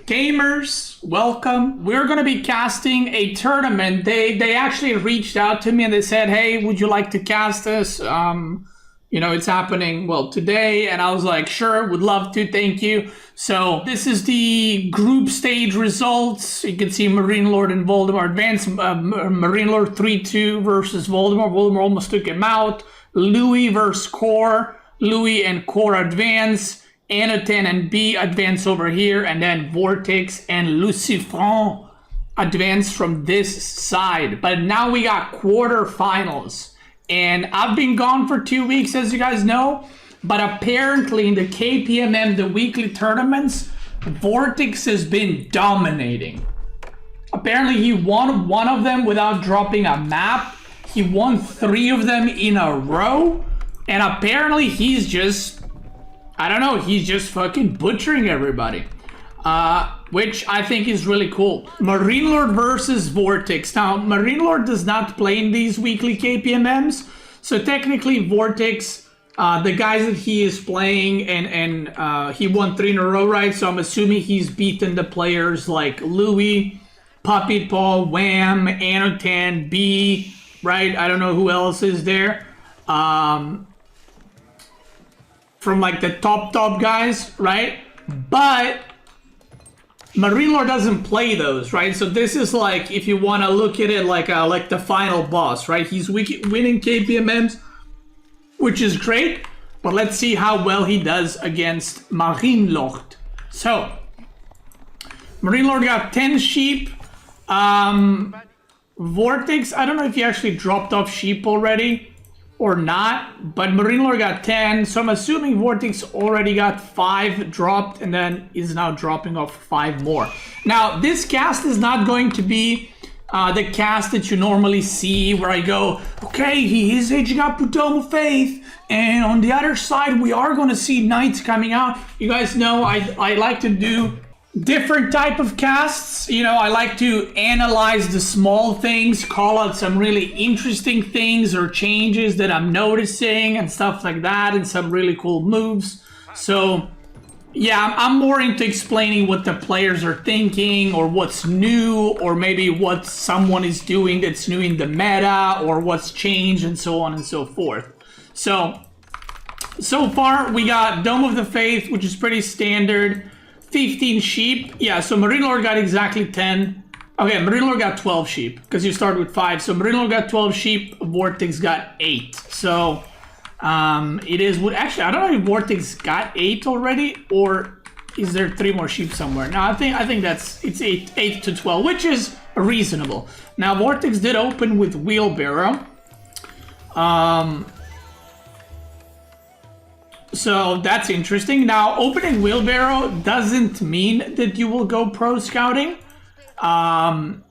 Gamers, welcome. We're gonna be casting a tournament. They actually reached out to me and they said, hey, would you like to cast this? You know, it's happening, well, today. And I was like, sure, would love to, thank you. So this is the group stage results. You can see MarineLord and Voldemort advance. MarineLord 3-2 versus Voldemort. Voldemort almost took him out. Louis versus Core. Louis and Core advance. Anoten and B advance over here, and then VortiX and Lucifron advance from this side. But now we got quarterfinals, and I've been gone for 2 weeks, as you guys know. But apparently in the KPMM, the weekly tournaments, VortiX has been dominating. Apparently he won one of them without dropping a map. He won 3 of them in a row, and apparently he's just, I don't know, he's just fucking butchering everybody, which I think is really cool. MarineLord versus VortiX. Now, MarineLord does not play in these weekly KPMMs, so technically VortiX, the guys that he is playing, and he won 3 in a row, right? So I'm assuming he's beaten the players like Louis, Puppet Paw, Wham, Anoten, B, right? I don't know who else is there. From like the top guys, right? But MarineLord doesn't play those, right? So this is like, if you want to look at it like the final boss, right? He's winning KPMMs, which is great, but let's see how well he does against MarineLord. So MarineLord got 10 sheep. VortiX, I don't know if he actually dropped off sheep already or not, but MarineLord got 10, so I'm assuming VortiX already got 5 dropped and then is now dropping off 5 more. Now, this cast is not going to be the cast that you normally see where I go, okay, he is aging up with Dome of Faith, and on the other side, we are going to see Knights coming out. You guys know I like to do different type of casts. You know, I like to analyze the small things, call out some really interesting things or changes that I'm noticing and stuff like that, and some really cool moves. So yeah, I'm more into explaining what the players are thinking, or what's new, or maybe what someone is doing that's new in the meta, or what's changed, and so on and so forth. So far we got Dome of the Faith, which is pretty standard. 15 sheep. Yeah, so MarineLord got exactly 10. Okay, MarineLord got 12 sheep, because you start with 5. So MarineLord got 12 sheep, VortiX got 8. So it is what, actually I don't know if VortiX got 8 already, or is there 3 more sheep somewhere? No, I think that's, it's 8 to 12, which is reasonable. Now VortiX did open with Wheelbarrow. So that's interesting. Now, opening Wheelbarrow doesn't mean that you will go pro scouting. And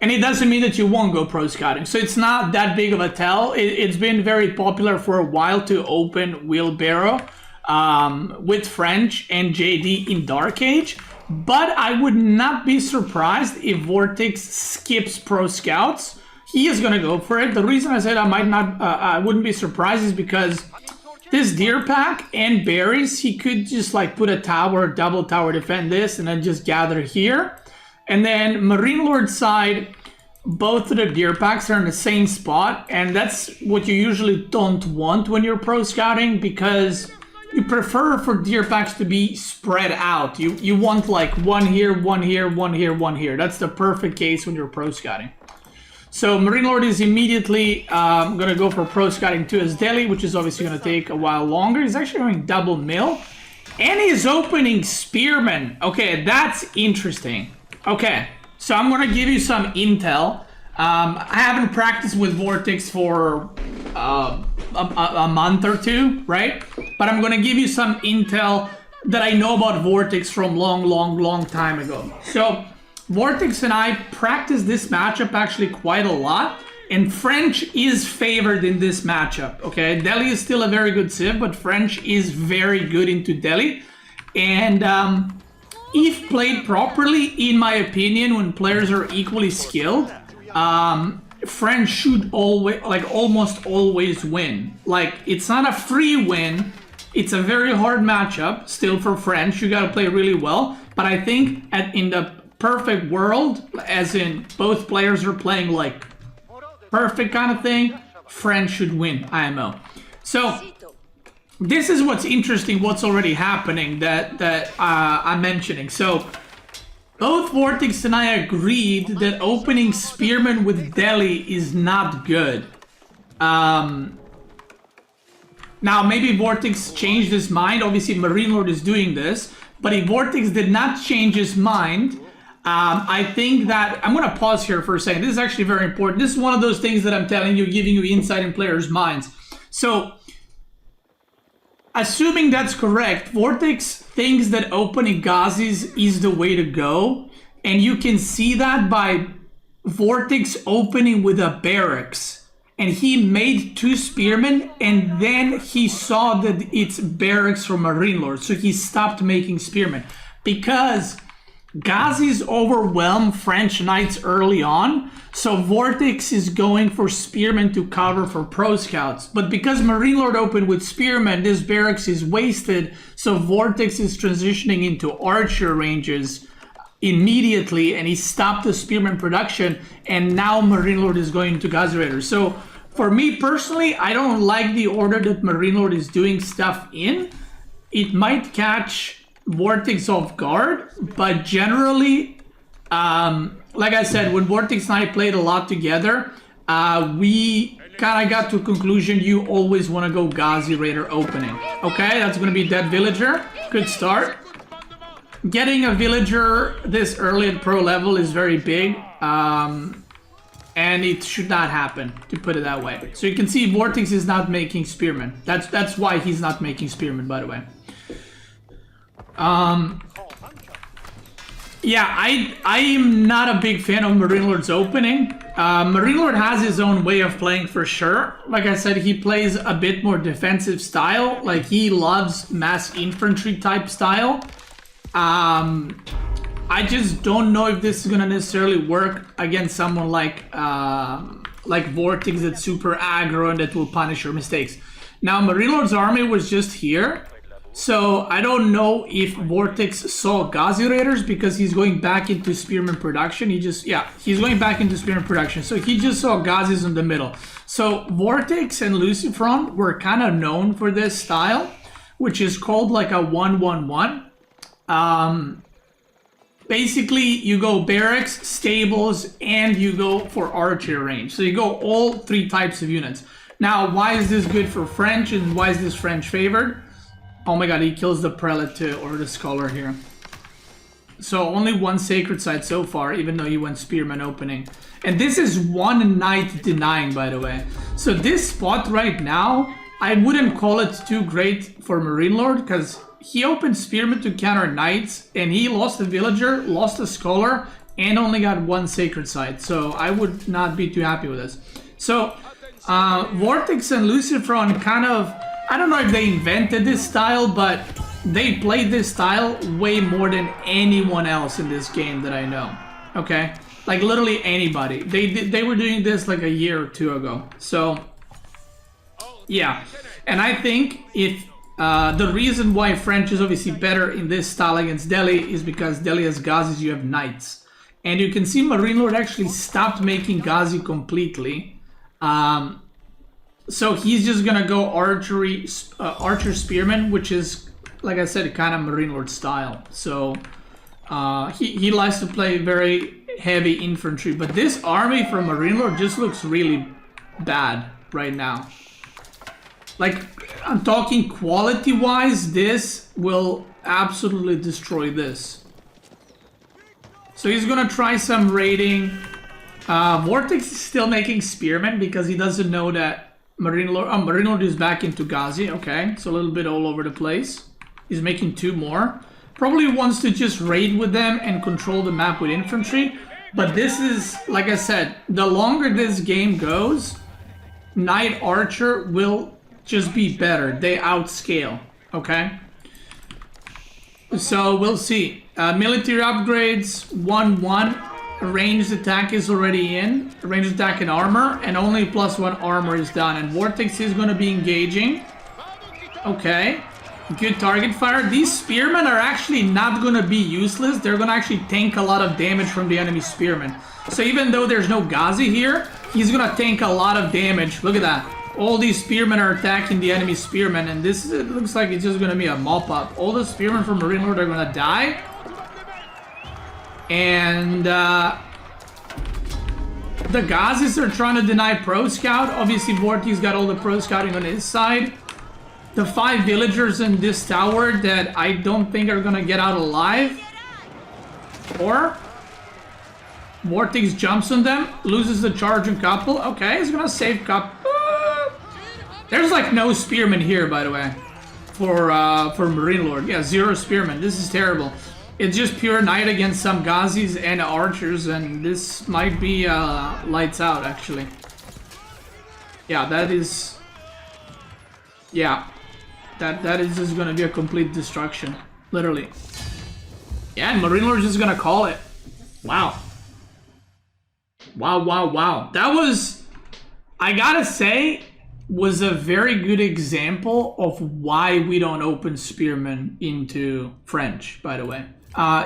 it doesn't mean that you won't go pro scouting. So it's not that big of a tell. It's been very popular for a while to open Wheelbarrow with French and JD in Dark Age. But I would not be surprised if VortiX skips pro scouts. He is going to go for it. The reason I said I wouldn't be surprised is because this deer pack and berries, he could just like put a tower, double tower, defend this, and then just gather here. And then MarineLord side, both of the deer packs are in the same spot, and that's what you usually don't want when you're pro scouting, because you prefer for deer packs to be spread out. You want like one here, one here, one here, one here. That's the perfect case when you're pro scouting. So MarineLord is immediately going to go for pro scouting to his deli, which is obviously going to take a while longer. He's actually going double mill, and he's opening Spearman. Okay, that's interesting. Okay, so I'm going to give you some intel. I haven't practiced with VortiX for a month or 2, right? But I'm going to give you some intel that I know about VortiX from long time ago. So VortiX and I practiced this matchup actually quite a lot, and French is favored in this matchup, okay? Deli is still a very good civ, but French is very good into Deli, and if played properly, in my opinion, when players are equally skilled, French should always, like almost always win. Like, it's not a free win, It's a very hard matchup still for French. You got to play really well. But I think in the perfect world, as in both players are playing like perfect kind of thing, French should win IMO. So this is what's interesting, what's already happening that I'm mentioning. So both VortiX and I agreed that opening Spearman with Delhi is not good. Now, maybe VortiX changed his mind. Obviously, MarineLord is doing this. But if VortiX did not change his mind, I think that... I'm going to pause here for a second. This is actually very important. This is one of those things that I'm telling you, giving you insight in players' minds. So, assuming that's correct, VortiX thinks that opening Ghazis is the way to go. And you can see that by VortiX opening with a barracks. And he made 2 spearmen, and then he saw that it's barracks from MarineLord, so he stopped making spearmen. Because Ghazis overwhelm French knights early on, so VortiX is going for spearmen to cover for pro scouts. But because MarineLord opened with spearmen, this barracks is wasted, so VortiX is transitioning into archer ranges immediately, and he stopped the spearman production, and now MarineLord is going to Ghazi Raiders. So for me personally, I don't like the order that MarineLord is doing stuff in. It might catch VortiX off guard, but generally, like I said, when VortiX and I played a lot together, we kind of got to a conclusion you always want to go Ghazi Raider opening. Okay, that's going to be Dead Villager. Good start. Getting a villager this early at pro level is very big. And it should not happen, to put it that way. So you can see VortiX is not making spearmen. That's why he's not making spearmen, by the way. Yeah, I am not a big fan of MarineLord's opening. MarineLord has his own way of playing for sure. Like I said, he plays a bit more defensive style. Like, he loves mass infantry type style. I just don't know if this is gonna necessarily work against someone like VortiX that's super aggro and that will punish your mistakes. Now, MarineLord's army was just here, so I don't know if VortiX saw Ghazi Raiders because he's going back into spearman production. He's going back into spearman production, so he just saw Ghazis in the middle. So VortiX and Lucifron were kind of known for this style, which is called like a 1-1-1. Basically, you go barracks, stables, and you go for archer range. So you go all 3 types of units. Now, why is this good for French, and why is this French favored? Oh my god, he kills the prelate too, or the scholar here. So only 1 sacred site so far, even though he went spearman opening. And this is 1 knight denying, by the way. So this spot right now, I wouldn't call it too great for MarineLord, because he opened spearman to counter knights, and he lost a villager, lost a scholar, and only got 1 sacred site. So I would not be too happy with this. So VortiX and Lucifron kind of, I don't know if they invented this style, but they played this style way more than anyone else in this game that I know. Okay, like literally anybody. They were doing this like a year or 2 ago. So yeah, and I think if the reason why French is obviously better in this style against Delhi is because Delhi has Ghazis, you have knights. And you can see MarineLord actually stopped making Ghazi completely. So he's just gonna go archer spearman, which is, like I said, kind of MarineLord style. So he likes to play very heavy infantry. But this army from MarineLord just looks really bad right now. Like, I'm talking quality-wise, this will absolutely destroy this. So he's gonna try some raiding. VortiX is still making spearmen because he doesn't know that MarineLord is back into Ghazi. Okay, so a little bit all over the place. He's making 2 more. Probably wants to just raid with them and control the map with infantry. But this is, like I said, the longer this game goes, Knight Archer will just be better. They outscale, okay? So we'll see. Military upgrades, 1-1. Ranged attack is already in. Ranged attack and armor, and only +1 armor is done. And VortiX is going to be engaging. Okay. Good target fire. These spearmen are actually not going to be useless. They're going to actually tank a lot of damage from the enemy spearmen. So even though there's no Ghazi here, he's going to tank a lot of damage. Look at that. All these spearmen are attacking the enemy spearmen, and this it looks like it's just going to be a mop-up. All the spearmen from MarineLord are going to die. And the Ghazis are trying to deny Pro Scout. Obviously, VortiX got all the Pro Scouting on his side. The 5 villagers in this tower that I don't think are gonna get out alive. Or VortiX jumps on them, loses the charge and couple. Okay, he's gonna save couple. There's like no spearmen here, by the way, for MarineLord. Yeah, 0 spearmen. This is terrible. It's just pure knight against some Ghazis and archers, and this might be lights out actually. Yeah, that is. Yeah. That is just gonna be a complete destruction. Literally. Yeah, and MarineLord is gonna call it. Wow. Wow. That was, I gotta say, was a very good example of why we don't open Spearmen into French, by the way.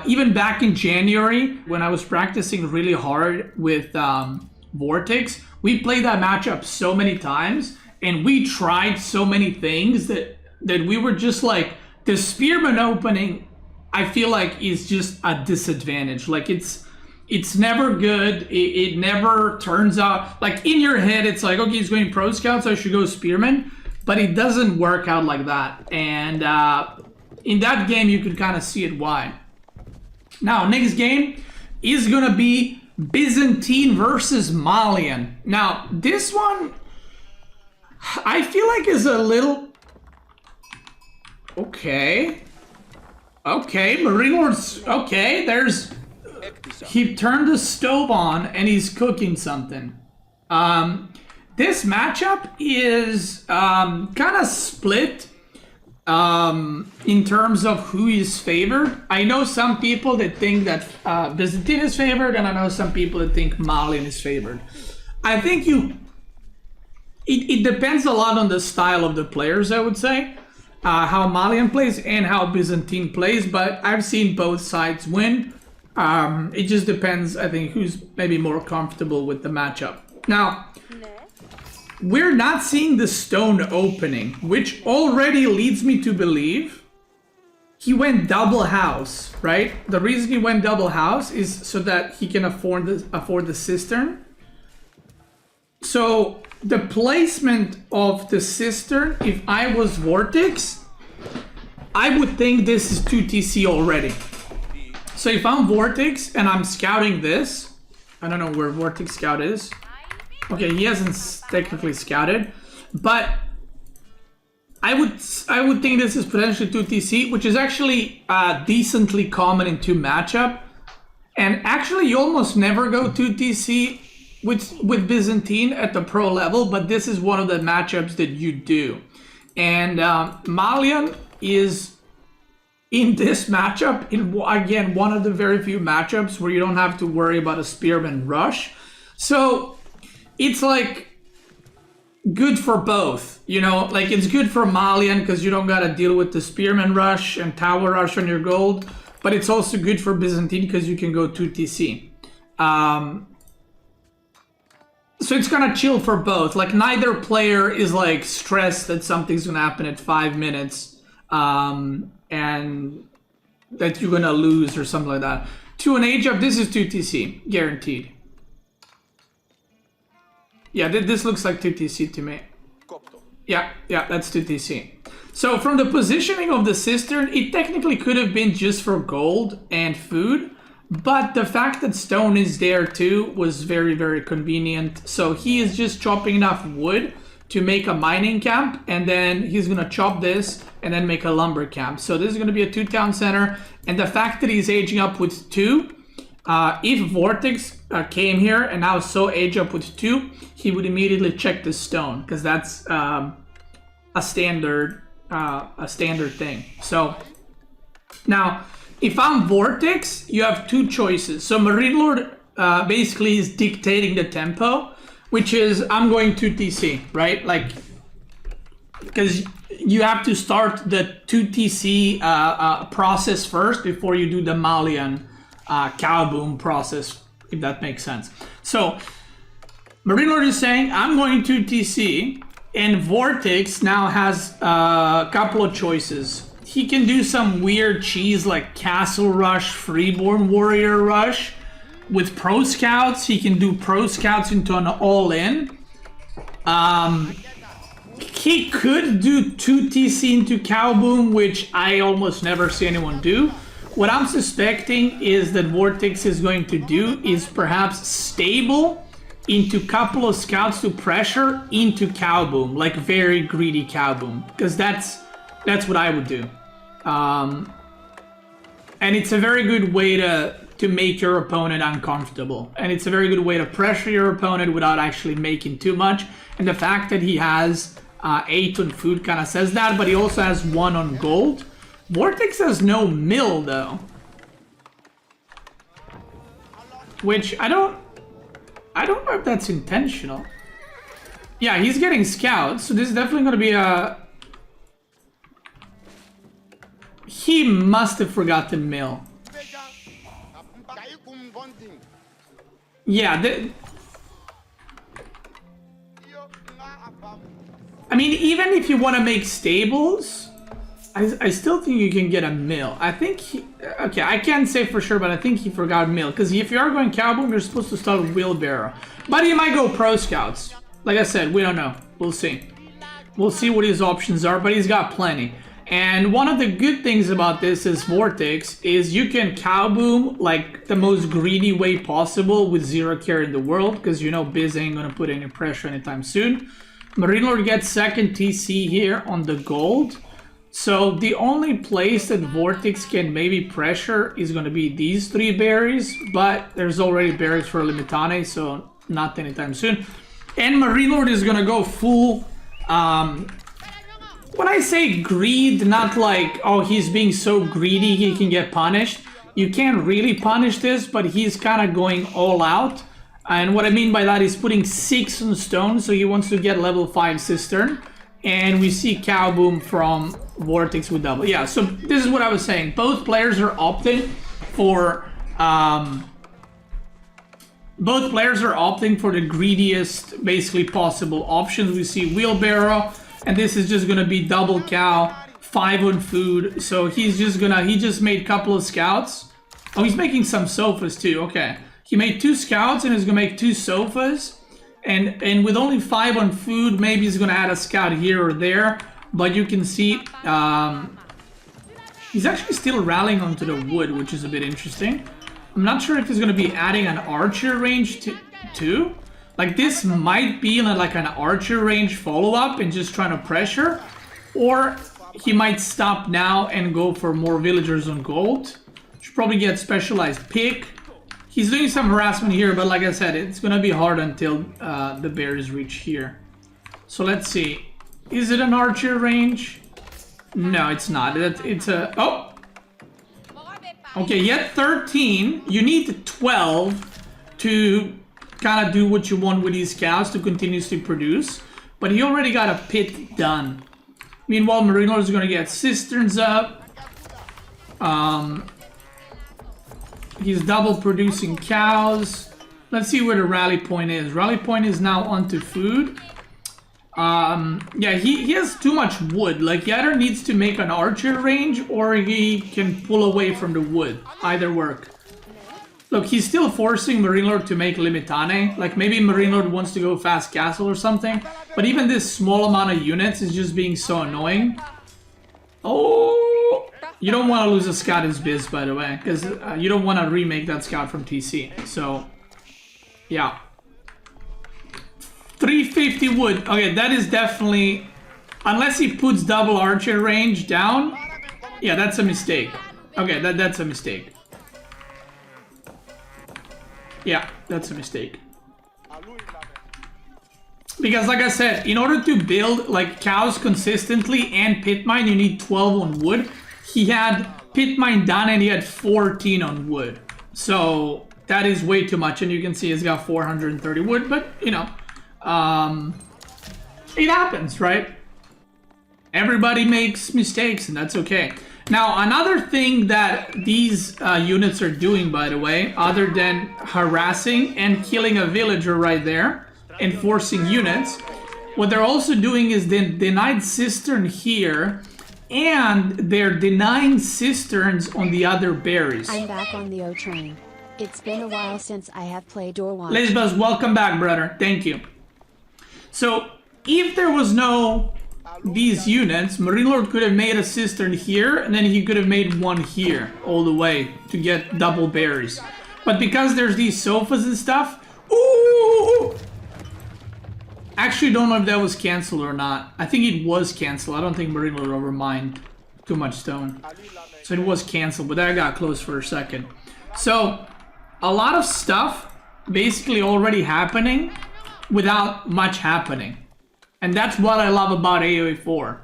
Even back in January, when I was practicing really hard with VortiX, we played that matchup so many times, and we tried so many things that we were just like, the Spearman opening, I feel like is just a disadvantage. Like it's never good. It never turns out, like in your head, it's like, okay, he's going Pro Scout, so I should go Spearman, but it doesn't work out like that. And in that game, you could kind of see it why. Now, next game is gonna be Byzantine versus Malian. Now, this one, I feel like is a little... Okay, MarineLord's... Okay, there's... He turned the stove on and he's cooking something. This matchup is kind of split in terms of who is favored. I know some people that think that Byzantine is favored, and I know some people that think Malian is favored. I think it depends a lot on the style of the players, I would say. How Malian plays and how Byzantine plays, but I've seen both sides win. It just depends, I think, who's maybe more comfortable with the matchup. Now, we're not seeing the stone opening, which already leads me to believe he went double house, right? The reason he went double house is so that he can afford the cistern. So the placement of the cistern, if I was VortiX, I would think this is 2TC already. So if I'm VortiX and I'm scouting this, I don't know where VortiX scout is. Okay, he hasn't technically scouted, but I would think this is potentially 2TC, which is actually decently common in 2 matchup. And actually, you almost never go 2TC with Byzantine at the pro level, but this is one of the matchups that you do. And Malian is in this matchup, again, one of the very few matchups where you don't have to worry about a spearman rush. So it's like good for both, you know, like it's good for Malian because you don't got to deal with the spearman rush and tower rush on your gold, but it's also good for Byzantine because you can go 2TC. So it's gonna chill for both. Like neither player is like stressed that something's gonna happen at 5 minutes and that you're gonna lose or something like that. To an age up, this is 2TC, guaranteed. Yeah, this looks like 2TC to me. Yeah, that's 2TC. So from the positioning of the cistern, it technically could have been just for gold and food, but the fact that stone is there too was very, very convenient. So he is just chopping enough wood to make a mining camp, and then he's gonna chop this and then make a lumber camp. So this is gonna be a 2-town center, and the fact that he's aging up with 2, if VortiX came here and now so age up with 2, he would immediately check the stone because that's a standard thing. So now, if I'm VortiX, you have 2 choices. So MarineLord basically is dictating the tempo, which is I'm going to TC, right? Like because you have to start the 2TC process first before you do the Malian cow boom process, if that makes sense. So MarineLord is saying, I'm going to TC, and VortiX now has a couple of choices. He can do some weird cheese like Castle Rush, Freeborn Warrior Rush. With Pro Scouts, he can do Pro Scouts into an all-in. He could do 2TC into Cow Boom, which I almost never see anyone do. What I'm suspecting is that VortiX is going to do is perhaps stable into couple of scouts to pressure into Cow Boom, like very greedy Cow Boom, because that's what I would do. And it's a very good way to make your opponent uncomfortable, and it's a very good way to pressure your opponent without actually making too much. And the fact that he has 8 on food kind of says that, but he also has 1 on gold. VortiX has no mill though, which I don't know if that's intentional. Yeah, he's getting scouts, so this is definitely going to be a... He must have forgotten mill. Yeah, I mean, even if you want to make stables, I still think you can get a mill. I think he... Okay, I can't say for sure, but I think he forgot mill. Because if you are going cow boom, you're supposed to start with wheelbarrow. But he might go pro scouts. Like I said, we don't know. We'll see. We'll see what his options are, but he's got plenty. And one of the good things about this is VortiX is you can cow boom like the most greedy way possible with 0 care in the world, because you know Biz ain't gonna put any pressure anytime soon. MarineLord gets second TC here on the gold. So the only place that VortiX can maybe pressure is gonna be these 3 berries, but there's already berries for Limitane, so not anytime soon. And MarineLord is gonna go full when I say greed, not like, oh, he's being so greedy he can get punished. You can't really punish this, but he's kind of going all out. And what I mean by that is putting 6 on stone, so he wants to get level 5 cistern. And we see cow boom from VortiX with double. Yeah, so this is what I was saying. Both players are opting for... both players are opting for the greediest, basically, possible options. We see wheelbarrow. And this is just gonna be double cow, 5 on food. So he's just gonna, he just made a couple of scouts. Oh, he's making some sofas too, okay. He made 2 scouts and he's gonna make 2 sofas. And with only 5 on food, maybe he's gonna add a scout here or there. But you can see, he's actually still rallying onto the wood, which is a bit interesting. I'm not sure if he's gonna be adding an archer range too. Like, this might be like an archer range follow-up and just trying to pressure. Or he might stop now and go for more villagers on gold. Should probably get specialized pick. He's doing some harassment here, but like I said, it's going to be hard until the bears reach here. So let's see. Is it an archer range? No, it's not. It's a... Oh! Okay, yet 13. You need 12 to... kind of do what you want with these cows to continuously produce, but he already got a pit done. Meanwhile, MarineLord is going to get cisterns up. He's double producing cows. Let's see where the rally point is. Rally point is now onto food. Yeah, he has too much wood. Like, he either needs to make an archer range or he can pull away from the wood. Either work. Look, he's still forcing MarineLord to make Limitane. Like, maybe MarineLord wants to go fast castle or something. But even this small amount of units is just being so annoying. Oh! You don't want to lose a scout as Biz, by the way. Because you don't want to remake that scout from TC. So, yeah. 350 wood. Okay, that is definitely... Unless he puts double archer range down. Yeah, that's a mistake. Okay, that's a mistake. Yeah, that's a mistake. Because like I said, in order to build like cows consistently and pit mine, you need 12 on wood. He had pit mine done and he had 14 on wood. So that is way too much. And you can see he's got 430 wood, but you know, it happens, right? Everybody makes mistakes, and that's okay. Now, another thing that these units are doing, by the way, other than harassing and killing a villager right there, and forcing units, what they're also doing is they denied cistern here, and they're denying cisterns on the other berries. I'm back on the O train. It's been a while since I have played or watched. Lisbeth, welcome back, brother. Thank you. So, if there was no these units, MarineLord could have made a cistern here, and then he could have made one here, all the way, to get double berries. But because there's these sofas and stuff... Ooh! Actually, don't know if that was cancelled or not. I think it was cancelled. I don't think MarineLord ever mined too much stone. So it was cancelled, but that got closed for a second. So, a lot of stuff basically already happening without much happening. And that's what I love about AoE 4.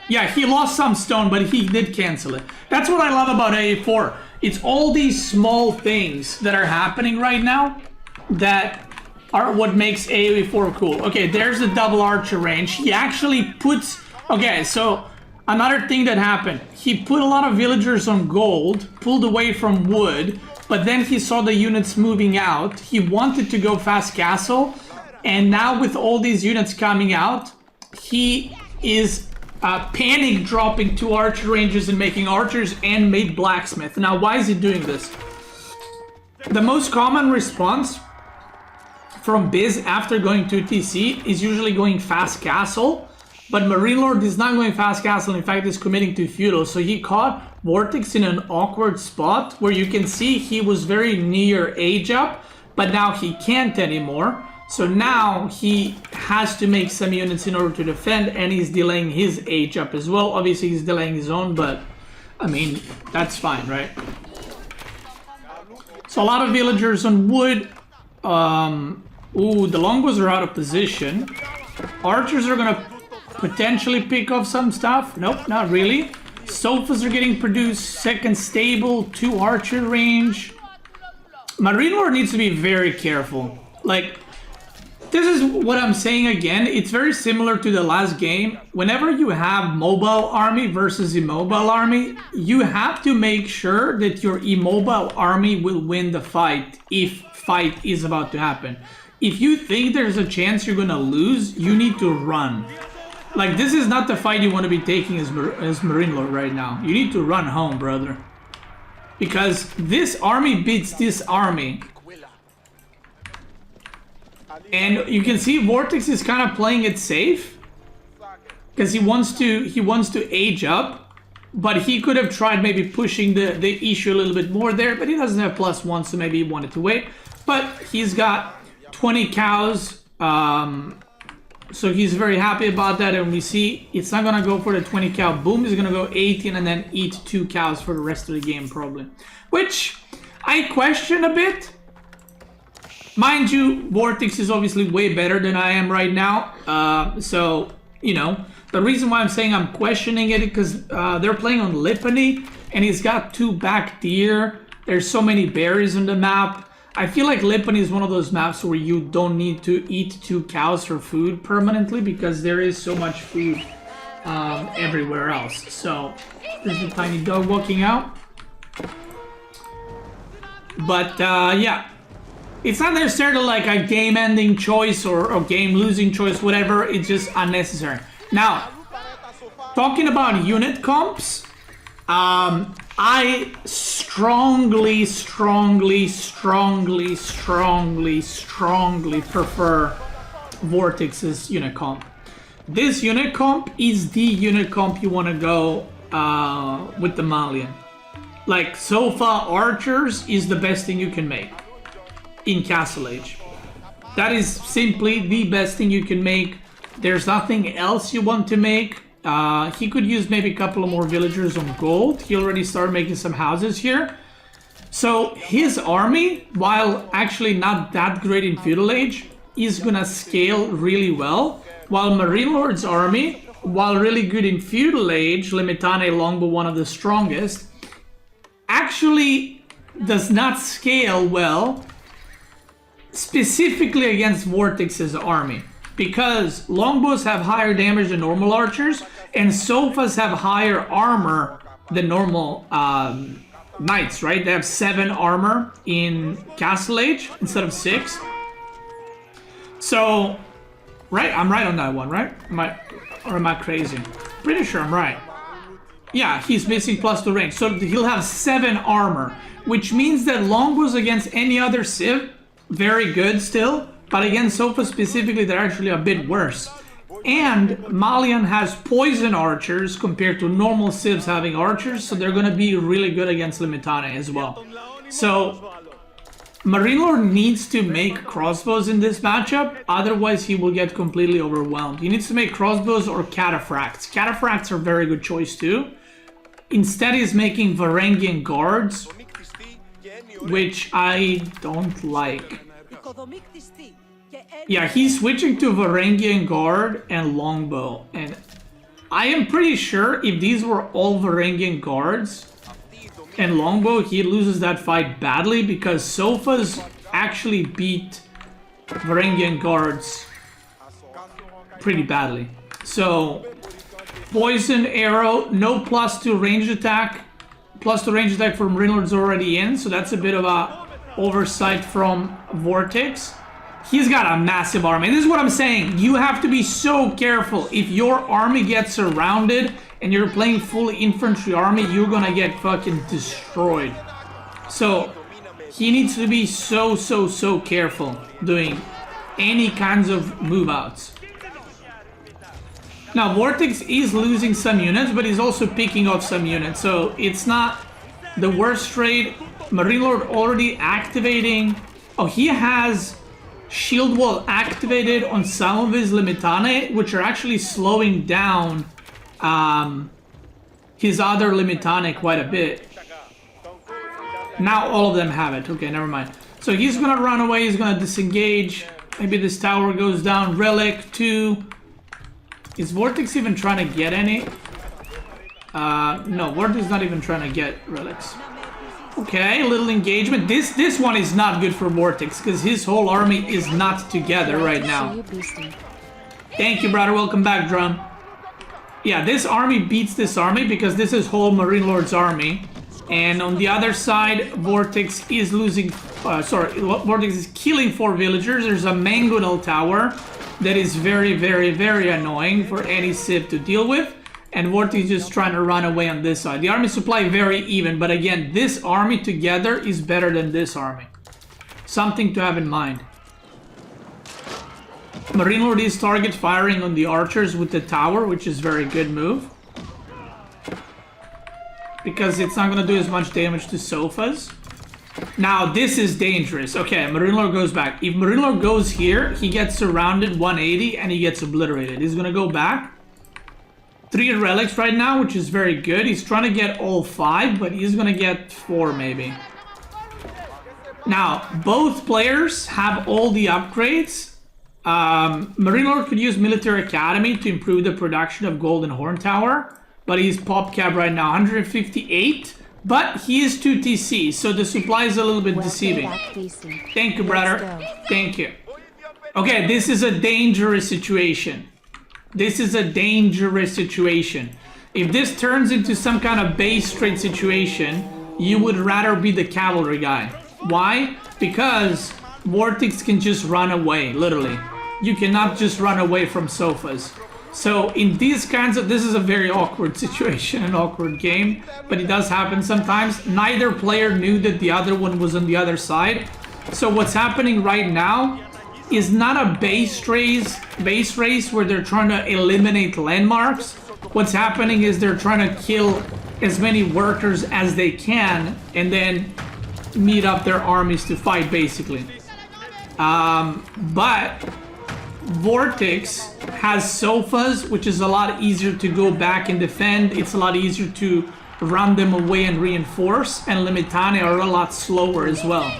Yeah, he lost some stone, but he did cancel it. That's what I love about AoE 4. It's all these small things that are happening right now that are what makes AoE 4 cool. Okay, there's the double archer range. He actually puts... Okay, so another thing that happened. He put a lot of villagers on gold, pulled away from wood, but then he saw the units moving out. He wanted to go fast castle, and now with all these units coming out, he is panic dropping 2 archer ranges and making archers and made blacksmith. Now, why is he doing this? The most common response from Biz after going to TC is usually going fast castle, but MarineLord is not going fast castle. In fact, is committing to feudal. So he caught VortiX in an awkward spot where you can see he was very near age up, but now he can't anymore. So now he has to make some units in order to defend, and he's delaying his age up as well. Obviously, he's delaying his own, but I mean, that's fine, right? So a lot of villagers on wood. Ooh, the longbows are out of position. Archers are gonna potentially pick off some stuff. Nope, not really. Sofas are getting produced. Second stable, 2 archer range. MarineLord needs to be very careful. Like, this is what I'm saying again. It's very similar to the last game. Whenever you have mobile army versus immobile army, you have to make sure that your immobile army will win the fight if fight is about to happen. If you think there's a chance you're gonna lose, you need to run. Like, this is not the fight you want to be taking as MarineLord right now. You need to run home, brother. Because this army beats this army. And you can see VortiX is kind of playing it safe. Because he wants to age up. But he could have tried maybe pushing the issue a little bit more there. But he doesn't have +1, so maybe he wanted to wait. But he's got 20 cows. So he's very happy about that, and we see it's not gonna go for the 20 cow boom. He's gonna go 18 and then eat 2 cows for the rest of the game probably, which I question a bit. Mind you, VortiX is obviously way better than I am right now. So you know, the reason why I'm saying I'm questioning it is because they're playing on Lipany, and he's got 2 back deer. There's so many berries on the map. I feel like Lipany is one of those maps where you don't need to eat 2 cows for food permanently because there is so much food everywhere else. So, there's the tiny dog walking out. But, yeah. It's not necessarily like a game-ending choice or game-losing choice, whatever. It's just unnecessary. Now, talking about unit comps, I strongly prefer VortiX's unit comp. This unit comp is the unit comp you want to go with the Malian. Like, so far, archers is the best thing you can make in Castle Age. That is simply the best thing you can make. There's nothing else you want to make. He could use maybe a couple of more villagers on gold. He already started making some houses here. So his army, while actually not that great in Feudal Age, is gonna scale really well. While MarineLord's army, while really good in Feudal Age, Limitane Longbow, one of the strongest, actually does not scale well specifically against VortiX's army, because longbows have higher damage than normal archers, and sofas have higher armor than normal knights, right? They have 7 armor in Castle Age instead of 6. So, right, I'm right on that one, right? Am I crazy? Pretty sure I'm right. Yeah, he's missing +2 range, so he'll have 7 armor, which means that longbows against any other civ, very good still, but against Sofa specifically, they're actually a bit worse. And Malian has poison archers compared to normal civs having archers, so they're going to be really good against Limitane as well. So MarineLord needs to make crossbows in this matchup, otherwise he will get completely overwhelmed. He needs to make crossbows or cataphracts. Cataphracts are a very good choice too. Instead he's making Varangian guards, which I don't like. Yeah, he's switching to Varangian guard and longbow, and I am pretty sure if these were all Varangian guards and longbow, he loses that fight badly, because sofas actually beat Varangian guards pretty badly. So poison arrow, no +2 range attack. +2 range attack for MarineLord's already in, so that's a bit of a oversight from VortiX. He's got a massive army. This is what I'm saying. You have to be so careful. If your army gets surrounded and you're playing full infantry army, you're gonna get fucking destroyed. So he needs to be so careful doing any kinds of move outs. Now VortiX is losing some units, but he's also picking off some units, so it's not the worst trade. MarineLord already activating. Oh, he has shield wall activated on some of his Limitane, which are actually slowing down his other Limitane quite a bit. Now all of them have it. Okay, never mind. So he's gonna run away, he's gonna disengage. Maybe this tower goes down. Relic 2. Is VortiX even trying to get any? No, VortiX is not even trying to get relics. Okay, little engagement. This one is not good for VortiX, because his whole army is not together right now. Thank you, brother. Welcome back, Drum. Yeah, this army beats this army because this is whole MarineLord's army. And on the other side, VortiX is losing... VortiX is killing 4 villagers. There's a Mangonel tower that is very annoying for any civ to deal with. And VortiX is just trying to run away on this side. The army supply very even, but again, this army together is better than this army. Something to have in mind. MarineLord is target firing on the archers with the tower, which is very good move. Because it's not going to do as much damage to sofas. Now, this is dangerous. Okay, MarineLord goes back. If MarineLord goes here, he gets surrounded 180 and he gets obliterated. He's going to go back. 3 relics right now, which is very good. He's trying to get all 5, but he's gonna get 4 maybe. Now, both players have all the upgrades. MarineLord could use Military Academy to improve the production of Golden Horn Tower, but he's pop cap right now, 158. But he is 2 TC, so the supply is a little bit deceiving. Thank you, brother. Thank you. Okay, this is a dangerous situation. This is a dangerous situation. If this turns into some kind of base trade situation, you would rather be the cavalry guy. Why? Because VortiX can just run away, literally. You cannot just run away from sofas. So in these kinds of... This is a very awkward situation, an awkward game, but it does happen sometimes. Neither player knew that the other one was on the other side. So what's happening right now is not a base race where they're trying to eliminate landmarks. What's happening is they're trying to kill as many workers as they can and then meet up their armies to fight, basically. But VortiX has sofas, which is a lot easier to go back and defend. It's a lot easier to run them away and reinforce, and Limitane are a lot slower as well.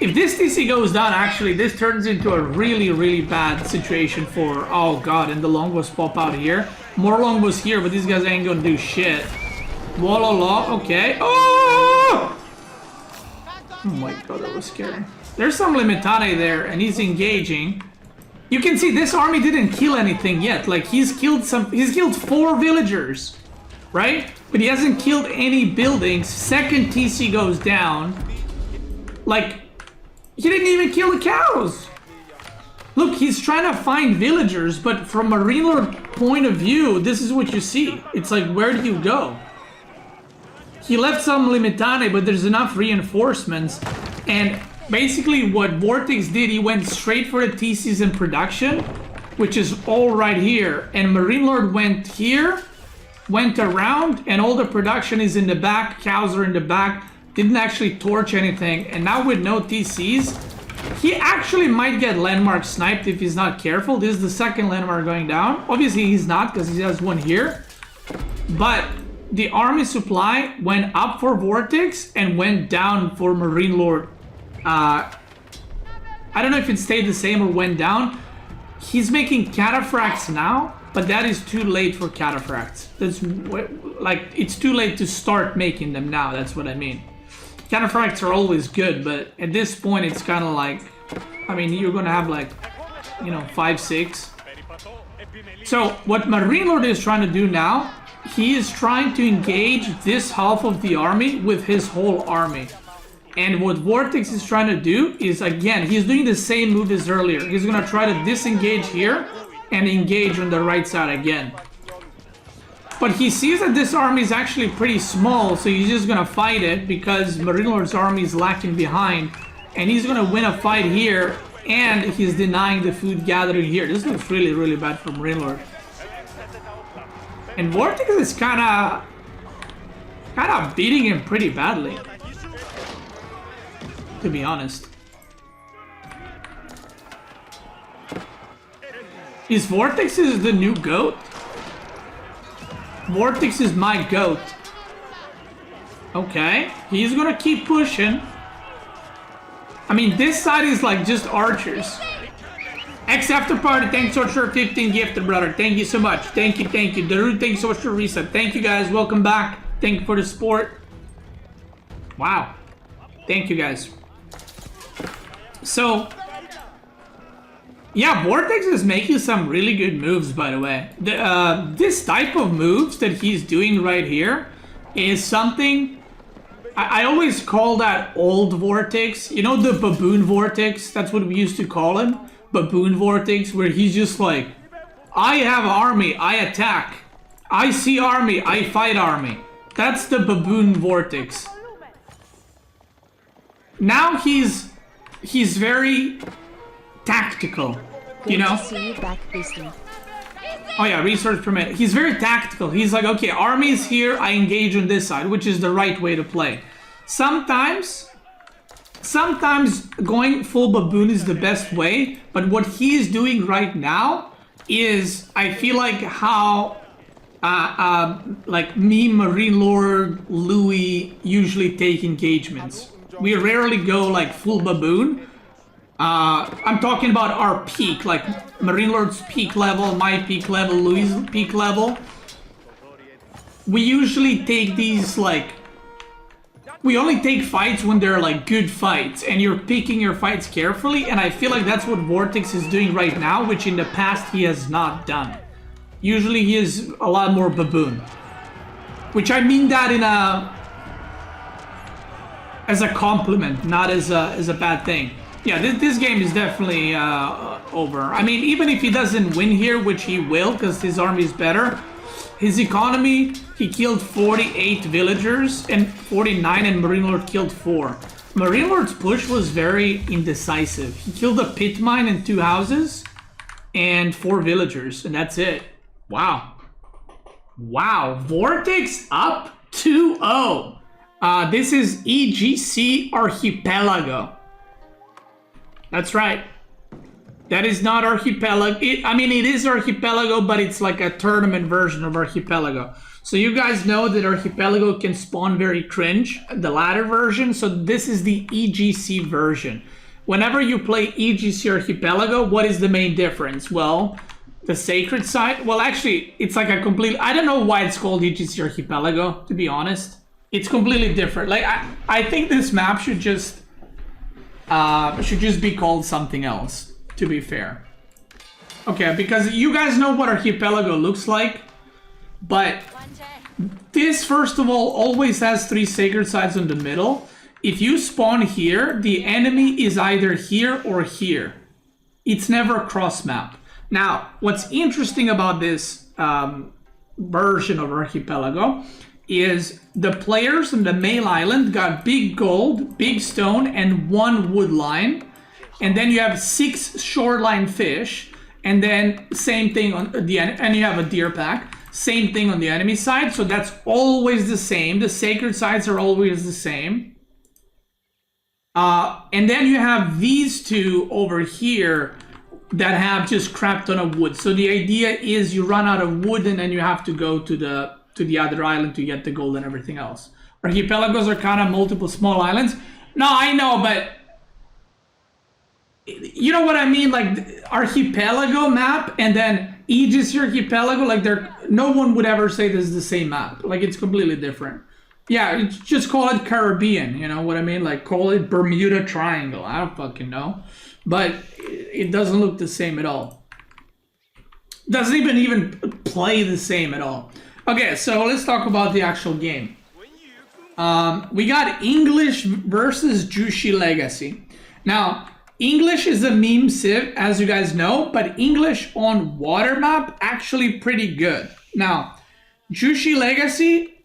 If this TC goes down, actually, this turns into a really bad situation for... Oh god, and the longbows pop out here. More longbows here, but these guys ain't gonna do shit. Walla, okay. Oh! Oh my god, that was scary. There's some Limitane there, and he's engaging. You can see this army didn't kill anything yet. Like, he's killed 4 villagers, right? But he hasn't killed any buildings. Second TC goes down. Like, he didn't even kill the cows. Look, he's trying to find villagers, but from MarineLord point of view, this is what you see. It's like, where do you go? He left some Limitane, but there's enough reinforcements. And basically what VortiX did, he went straight for the TCs in production, which is all right here. And MarineLord went here, went around, and all the production is in the back. Cows are in the back. Didn't actually torch anything. And now with no TCs, he actually might get landmark sniped if he's not careful. This is the second landmark going down. Obviously he's not because he has one here. But the army supply went up for VortiX and went down for MarineLord. I don't know if it stayed the same or went down. He's making cataphracts now, but that is too late for cataphracts. That's like, it's too late to start making them now. That's what I mean. Cataphracts are always good, but at this point it's kind of like, I mean, you're gonna have like, you know, 5, 6. So what MarineLord is trying to do now, he is trying to engage this half of the army with his whole army. And what VortiX is trying to do is, again, he's doing the same move as earlier. He's gonna try to disengage here and engage on the right side again. But he sees that this army is actually pretty small, so he's just gonna fight it because MarineLord's army is lacking behind. And he's gonna win a fight here, and he's denying the food gathering here. This looks really, really bad for MarineLord. And VortiX is kinda beating him pretty badly, to be honest. Is VortiX the new GOAT? VortiX is my GOAT. Okay, he's gonna keep pushing. I mean, this side is like just archers. X After Party, thanks so much for 15 gifted, brother. Thank you so much. Thank you, thank you. Darude, thanks so much for reset. Thank you, guys. Welcome back. Thank you for the support. Wow. Thank you, guys. So, yeah, VortiX is making some really good moves, by the way. This type of moves that he's doing right here is something... I always call that old VortiX. You know, the baboon VortiX? That's what we used to call him. Baboon VortiX, where he's just like, I have army, I attack. I see army, I fight army. That's the baboon VortiX. Now he's very tactical, you know? Oh yeah, resource per minute. He's very tactical. He's like, okay, army is here, I engage on this side, which is the right way to play. Sometimes going full baboon is the best way, but what he is doing right now is, I feel like how like me, MarineLord, Louis usually take engagements. We rarely go like full baboon. I'm talking about our peak, like MarineLord's peak level, my peak level, Louis' peak level. We usually take these like, we only take fights when they're like good fights and you're picking your fights carefully, and I feel like that's what VortiX is doing right now, which in the past he has not done. Usually he is a lot more baboon. Which I mean that in as a compliment, not as a bad thing. Yeah, this game is definitely over. I mean, even if he doesn't win here, which he will, because his army is better, his economy, he killed 48 villagers and 49, and MarineLord killed 4. MarineLord's push was very indecisive. He killed a pit mine and 2 houses and 4 villagers, and that's it. Wow. Wow, VortiX up 2-0. This is EGC Archipelago. That's right. That is not Archipelago. I mean, it is Archipelago, but it's like a tournament version of Archipelago. So you guys know that Archipelago can spawn very cringe, the latter version. So this is the EGC version. Whenever you play EGC Archipelago, what is the main difference? Well, the sacred side. Well, actually, it's like a complete... I don't know why it's called EGC Archipelago, to be honest. It's completely different. Like, I think this map should just... should just be called something else, to be fair. Okay, because you guys know what Archipelago looks like, but this, first of all, always has 3 sacred sites in the middle. If you spawn here, the enemy is either here or here. It's never a cross map. Now, what's interesting about this version of Archipelago is the players on the main island got big gold, big stone, and 1 wood line. And then you have 6 shoreline fish. And then same thing on the end, and you have a deer pack. Same thing on the enemy side. So that's always the same. The sacred sites are always the same. And then you have these 2 over here that have just crap ton of wood. So the idea is you run out of wood and then you have to go to the other island to get the gold and everything else. Archipelagos are kind of multiple small islands. No, I know, but you know what I mean? Like Archipelago map and then Aegis Archipelago, like no one would ever say this is the same map. Like it's completely different. Yeah, just call it Caribbean, you know what I mean? Like call it Bermuda Triangle. I don't fucking know. But it doesn't look the same at all. Doesn't even play the same at all. Okay, so let's talk about the actual game. We got English versus Jushi Legacy. Now, English is a meme civ, as you guys know, but English on water map actually pretty good. Now, Jushi Legacy,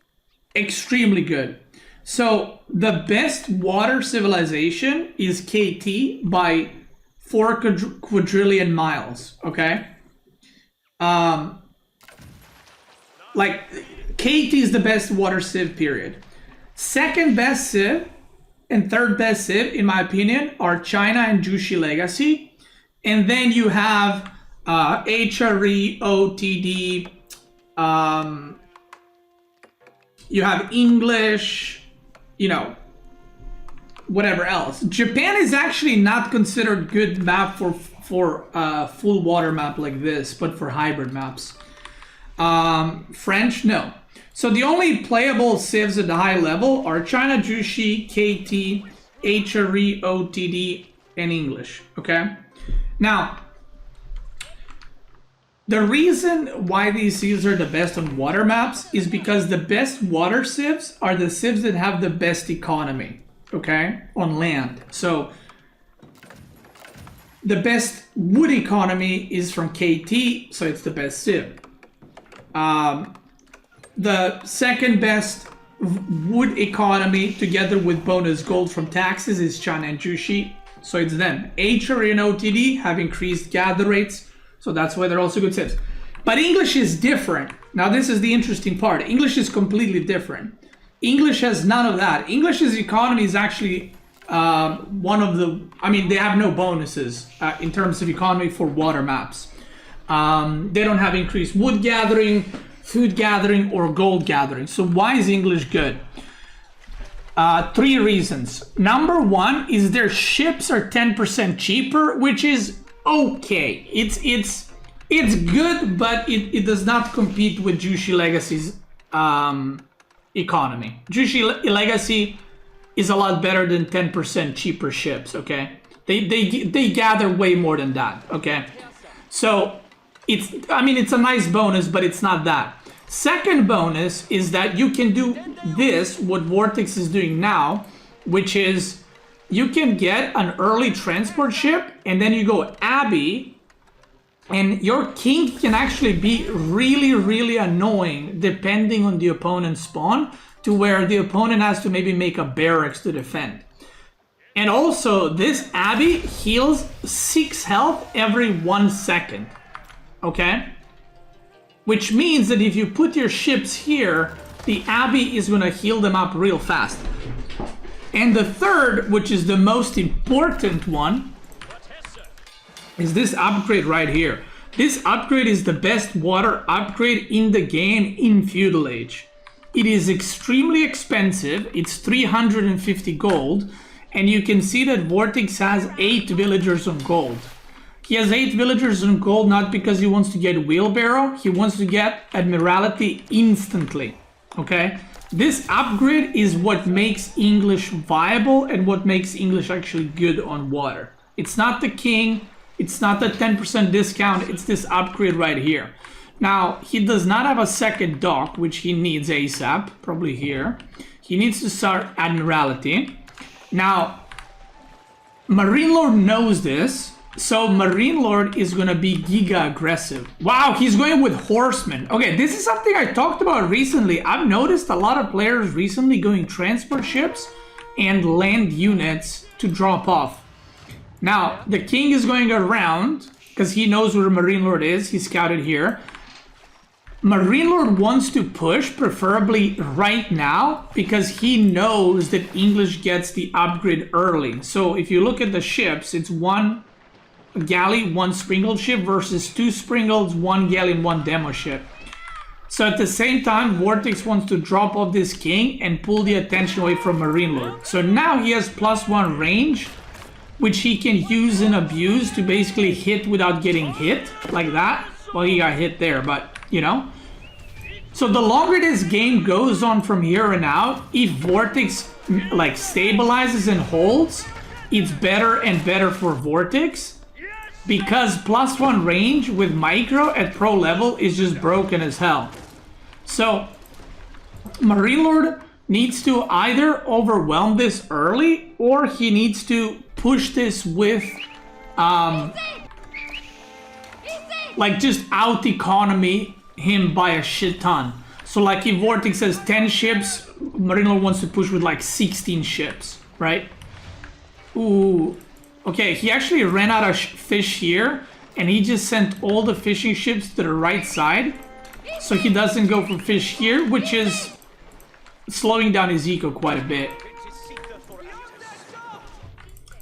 extremely good. So the best water civilization is KT by 4 quadrillion miles, okay? Like, KT is the best water civ, period. Second best civ and third best civ, in my opinion, are China and Jushi Legacy. And then you have HRE, OTD, you have English, you know, whatever else. Japan is actually not considered good map for full water map like this, but for hybrid maps. French, no. So the only playable civs at the high level are China, Jushi, KT, HRE, OTD, and English, okay? Now, the reason why these civs are the best on water maps is because the best water civs are the civs that have the best economy, okay, on land. So the best wood economy is from KT, so it's the best civ. The second best wood economy together with bonus gold from taxes is China and Jushi, so it's them. HRE and OTD have increased gather rates, so that's why they're also good civs. But English is different. Now this is the interesting part. English is completely different. English has none of that. English's economy is actually one of the, I mean, they have no bonuses in terms of economy for water maps. They don't have increased wood gathering, food gathering, or gold gathering. So why is English good? 3 reasons. Number 1 is their ships are 10% cheaper, which is okay. It's good, but it does not compete with Jushi Legacy's economy. Jushi Legacy is a lot better than 10% cheaper ships, okay? They gather way more than that, okay? So it's a nice bonus, but it's not that. Second bonus is that you can do this, what VortiX is doing now, which is you can get an early transport ship and then you go Abbey, and your king can actually be really, really annoying depending on the opponent's spawn, to where the opponent has to maybe make a barracks to defend. And also, this Abbey heals 6 health every 1 second, okay? Which means that if you put your ships here, the Abbey is gonna heal them up real fast. And the third, which is the most important one, is this upgrade right here. This upgrade is the best water upgrade in the game in Feudal Age. It is extremely expensive. It's 350 gold. And you can see that VortiX has 8 villagers on gold. He has 8 villagers on gold not because he wants to get wheelbarrow. He wants to get Admiralty instantly. Okay? This upgrade is what makes English viable and what makes English actually good on water. It's not the king, it's not the 10% discount, it's this upgrade right here. Now, he does not have a second dock, which he needs ASAP, probably here. He needs to start Admiralty. Now, MarineLord knows this, so MarineLord is going to be giga aggressive. Wow, he's going with Horsemen. Okay, this is something I talked about recently. I've noticed a lot of players recently going transport ships and land units to drop off. Now, the king is going around because he knows where MarineLord is. He scouted here. MarineLord wants to push, preferably right now, because he knows that English gets the upgrade early. So if you look at the ships, it's 1 galley, 1 sprinkled ship versus 2 sprinkled, 1 galley, and 1 demo ship. So at the same time, VortiX wants to drop off this king and pull the attention away from MarineLord. So now he has +1 range, which he can use and abuse to basically hit without getting hit, like that. Well, he got hit there, but, you know. So the longer this game goes on from here on out, if VortiX, like, stabilizes and holds, it's better and better for VortiX. Because +1 range with micro at pro level is just broken as hell. So, MarineLord needs to either overwhelm this early, or he needs to push this with, like, just out economy him by a shit ton. So, like, if VortiX has 10 ships, MarineLord wants to push with, like, 16 ships, right? Ooh. Okay, he actually ran out of fish here, and he just sent all the fishing ships to the right side. So he doesn't go for fish here, which is slowing down his eco quite a bit.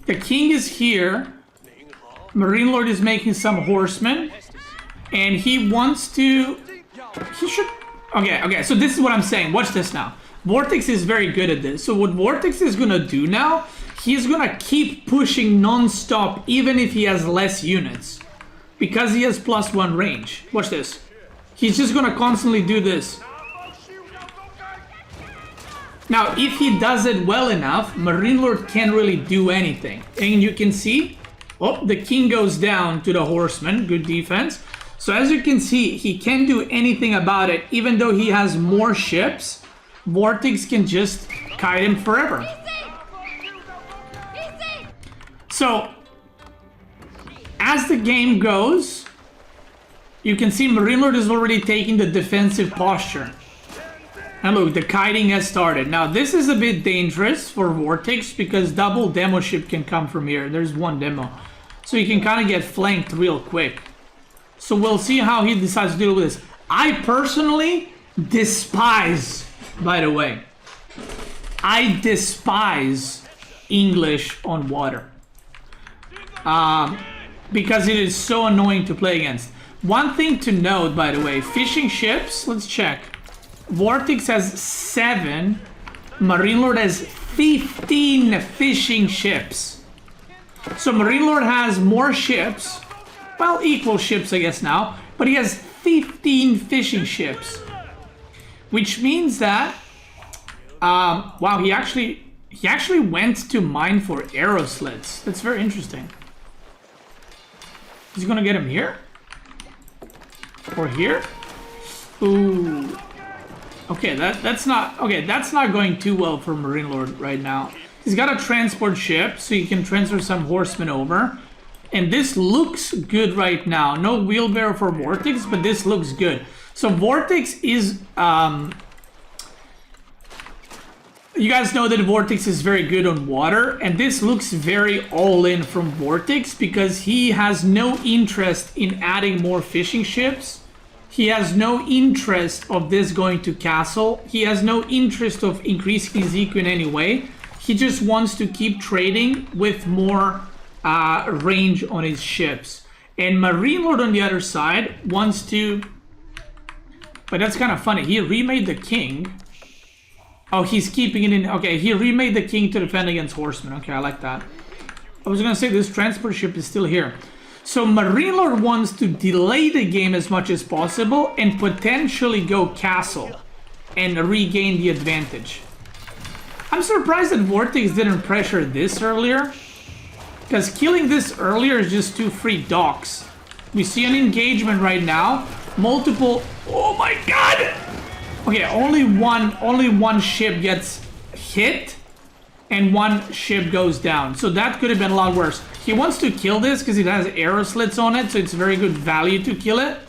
The king is here. MarineLord is making some horsemen. And he wants to... He should... Okay, so this is what I'm saying. Watch this now. VortiX is very good at this. So what VortiX is going to do now... He's gonna keep pushing non-stop even if he has less units. Because he has +1 range. Watch this. He's just gonna constantly do this. Now, if he does it well enough, MarineLord can't really do anything. And you can see, oh, the king goes down to the horseman. Good defense. So as you can see, he can't do anything about it. Even though he has more ships, VortiX can just kite him forever. So, as the game goes, you can see MarineLord is already taking the defensive posture. And look, the kiting has started. Now, this is a bit dangerous for VortiX because double demo ship can come from here. There's 1 demo. So you can kind of get flanked real quick. So we'll see how he decides to deal with this. I personally despise, by the way, I despise English on water. Because it is so annoying to play against. One thing to note, by the way, fishing ships, let's check. VortiX has 7, MarineLord has 15 fishing ships. So MarineLord has more ships, well, equal ships I guess now, but he has 15 fishing ships. Which means that, wow, he actually went to mine for arrow slits. That's very interesting. He's gonna get him here? Or here? Ooh. Okay, that's not going too well for MarineLord right now. He's got a transport ship, so he can transfer some horsemen over. And this looks good right now. No wheelbarrow for VortiX, but this looks good. So VortiX is you guys know that VortiX is very good on water, and this looks very all-in from VortiX because he has no interest in adding more fishing ships. He has no interest of this going to castle. He has no interest of increasing his eco in any way. He just wants to keep trading with more range on his ships. And MarineLord on the other side wants to... But that's kind of funny. He remade the king. Oh, he's keeping it in... Okay, he remade the king to defend against horsemen. Okay, I like that. I was going to say this transport ship is still here. So MarineLord wants to delay the game as much as possible and potentially go castle. and regain the advantage. I'm surprised that Vortex didn't pressure this earlier, because killing this earlier is just 2 free docks. We see an engagement right now. Multiple. Oh my god! Okay, only one ship gets hit, and 1 ship goes down. So that could have been a lot worse. He wants to kill this because it has arrow slits on it, so it's very good value to kill it.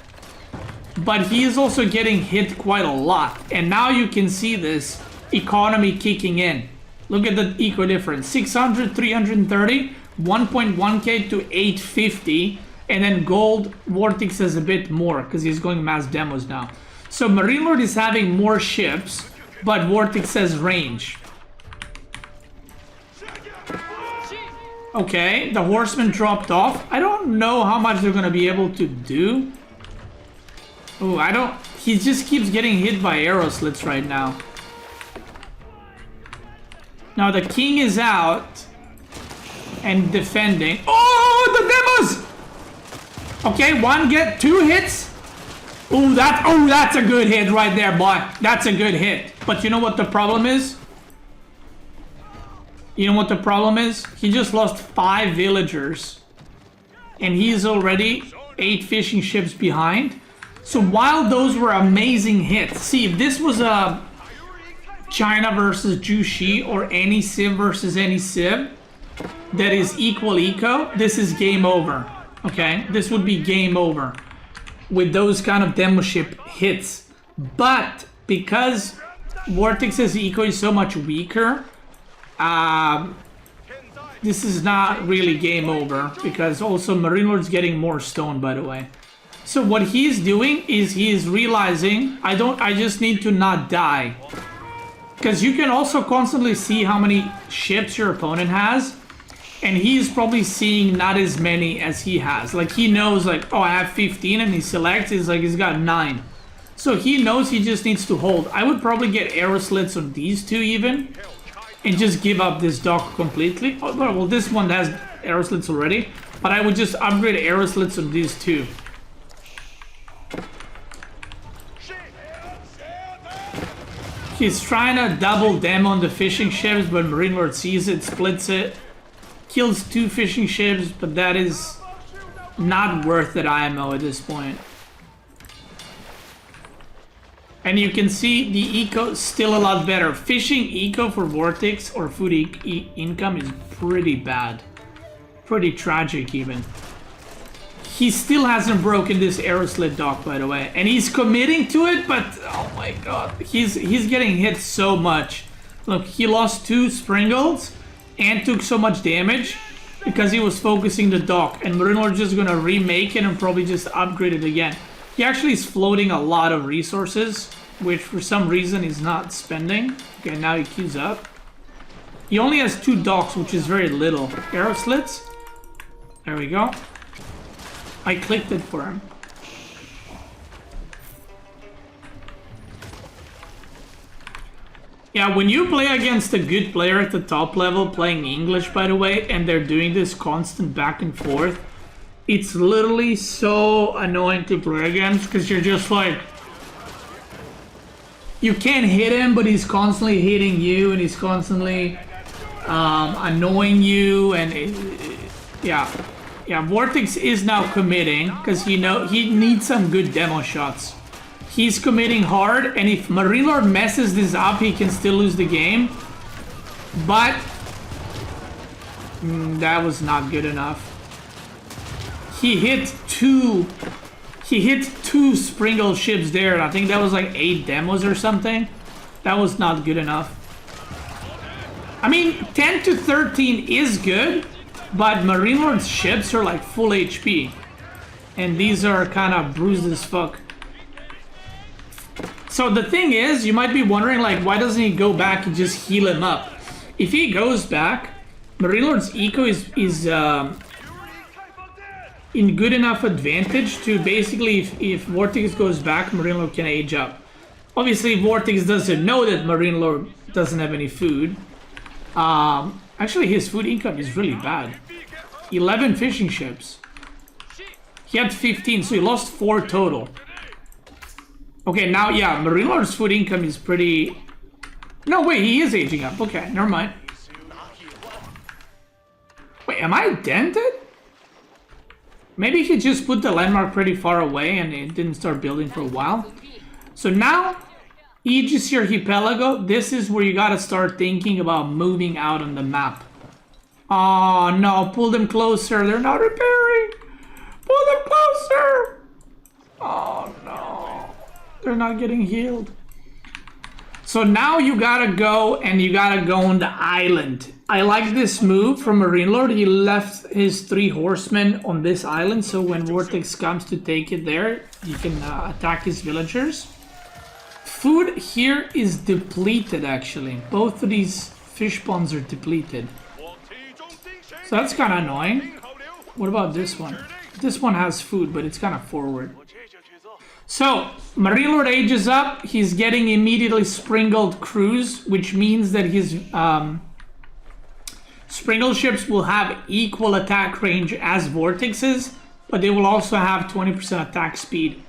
But he is also getting hit quite a lot. And now you can see this economy kicking in. Look at the eco difference. 600, 330, 1.1k to 850. And then gold, Vortex has a bit more because he's going mass demos now. So MarineLord is having more ships, but Vortex has range. Okay, the horseman dropped off. I don't know how much they're going to be able to do. Oh, I don't... He just keeps getting hit by arrow slits right now. Now the king is out and defending. Oh, the demos! Okay, 2 hits. Oh, that's a good hit right there, boy. That's a good hit. But you know what the problem is? You know what the problem is? He just lost 5 villagers. And he's already 8 fishing ships behind. So while those were amazing hits, see, if this was a China versus Jushi or any civ versus any civ that is equal eco, this is game over. Okay, this would be game over with those kind of demo ship hits. But because Vortex's eco is so much weaker, this is not really game over, because also MarineLord's getting more stone, by the way. So what he's doing is he is realizing I just need to not die, because you can also constantly see how many ships your opponent has. And he's probably seeing not as many as he has. Like, he knows, like, oh, I have 15, and he selects, he's like, he's got 9. So he knows he just needs to hold. I would probably get arrow slits on these 2 even, and just give up this dock completely. Oh, well, this one has arrow slits already, but I would just upgrade arrow slits on these 2. He's trying to double them on the fishing ships, but MarineLord sees it, splits it. Kills 2 fishing ships, but that is not worth it IMO at this point. And you can see the eco is still a lot better. Fishing eco for Vortex or food income is pretty bad. Pretty tragic even. He still hasn't broken this arrow slit dock, by the way. And he's committing to it, but oh my god. He's getting hit so much. Look, he lost 2 Springles and took so much damage because he was focusing the dock, and MarineLord's just gonna remake it and probably just upgrade it again. He actually is floating a lot of resources, which for some reason he's not spending. Okay, now he queues up. He only has 2 docks, which is very little. Arrow slits. There we go. I clicked it for him. Yeah, when you play against a good player at the top level, playing English, by the way, and they're doing this constant back and forth, it's literally so annoying to play against, because you're just like... You can't hit him, but he's constantly hitting you, and he's constantly annoying you, and yeah. Yeah, Vortex is now committing, because he needs some good demo shots. He's committing hard, and if MarineLord messes this up, he can still lose the game. But that was not good enough. He hit 2 Springle ships there, and I think that was like 8 demos or something. That was not good enough. I mean, 10 to 13 is good, but MarineLord's ships are like full HP. And these are kind of bruised as fuck. So the thing is, you might be wondering, like, why doesn't he go back and just heal him up? If he goes back, MarineLord's eco is in good enough advantage to basically, if Vortex goes back, MarineLord can age up. Obviously, Vortex doesn't know that MarineLord doesn't have any food. Actually, his food income is really bad. 11 fishing ships. He had 15, so he lost 4 total. Okay, now, yeah, MarineLord's food income is pretty... No, wait, he is aging up. Okay, never mind. Wait, am I dented? Maybe he just put the landmark pretty far away and it didn't start building for a while. So now, Aegis Archipelago, this is where you gotta start thinking about moving out on the map. Oh no, pull them closer, they're not repairing! Pull them closer! Oh no, they're not getting healed. So now you gotta go and you gotta go on the island. I like this move from MarineLord. He left his 3 horsemen on this island, so when Vortex comes to take it there, you can attack his villagers. Food here is depleted, actually. Both of these fish ponds are depleted. So that's kind of annoying. What about this one? This one has food, but it's kind of forward. So, MarineLord ages up. He's getting immediately sprinkled crews, which means that his sprinkled ships will have equal attack range as Vortex's, but they will also have 20% attack speed.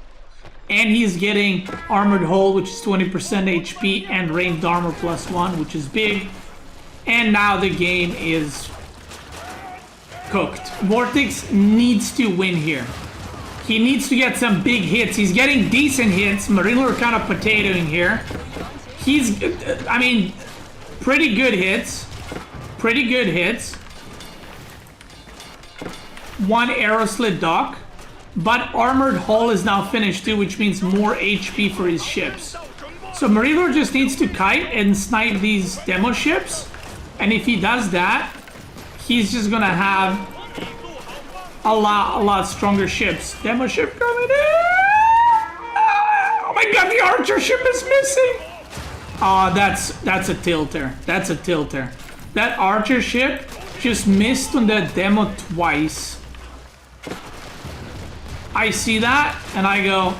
And he's getting armored hull, which is 20% HP, and ranged armor +1, which is big. And now the game is cooked. Vortex needs to win here. He needs to get some big hits. He's getting decent hits. MarineLord kind of potatoing here. He's, I mean, pretty good hits. Pretty good hits. 1 arrow slit dock. But armored hull is now finished too, which means more HP for his ships. So MarineLord just needs to kite and snipe these demo ships. And if he does that, he's just gonna have a lot stronger ships. Demo ship coming in! Oh my god, the archer ship is missing! Oh, that's a tilter. That's a tilter. That archer ship just missed on the demo twice. I see that, and I go...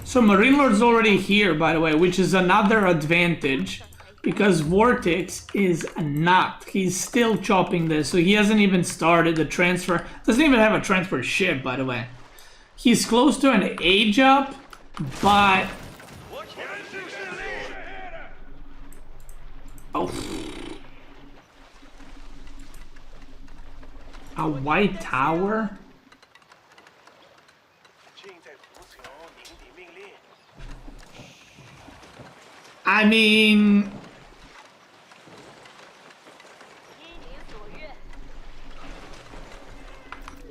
So MarineLord's already here, by the way, which is another advantage, because Vortex is not. He's still chopping this, so he hasn't even started the transfer. Doesn't even have a transfer ship, by the way. He's close to an age up, but... Oh. A white tower? I mean...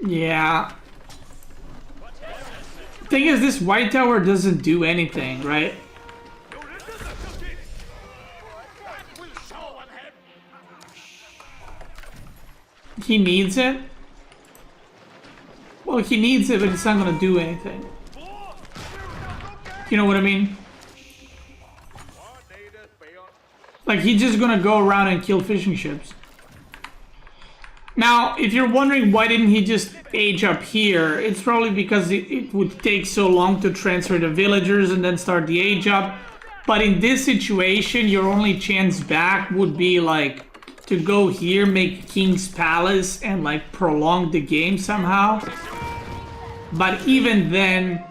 Yeah. Thing is, this white tower doesn't do anything, right? He needs it? Well, he needs it, but it's not gonna do anything. You know what I mean? Like, he's just gonna go around and kill fishing ships. Now, if you're wondering why didn't he just age up here, it's probably because it would take so long to transfer the villagers and then start the age up. But in this situation, your only chance back would be, like, to go here, make King's Palace, and, like, prolong the game somehow. But even then...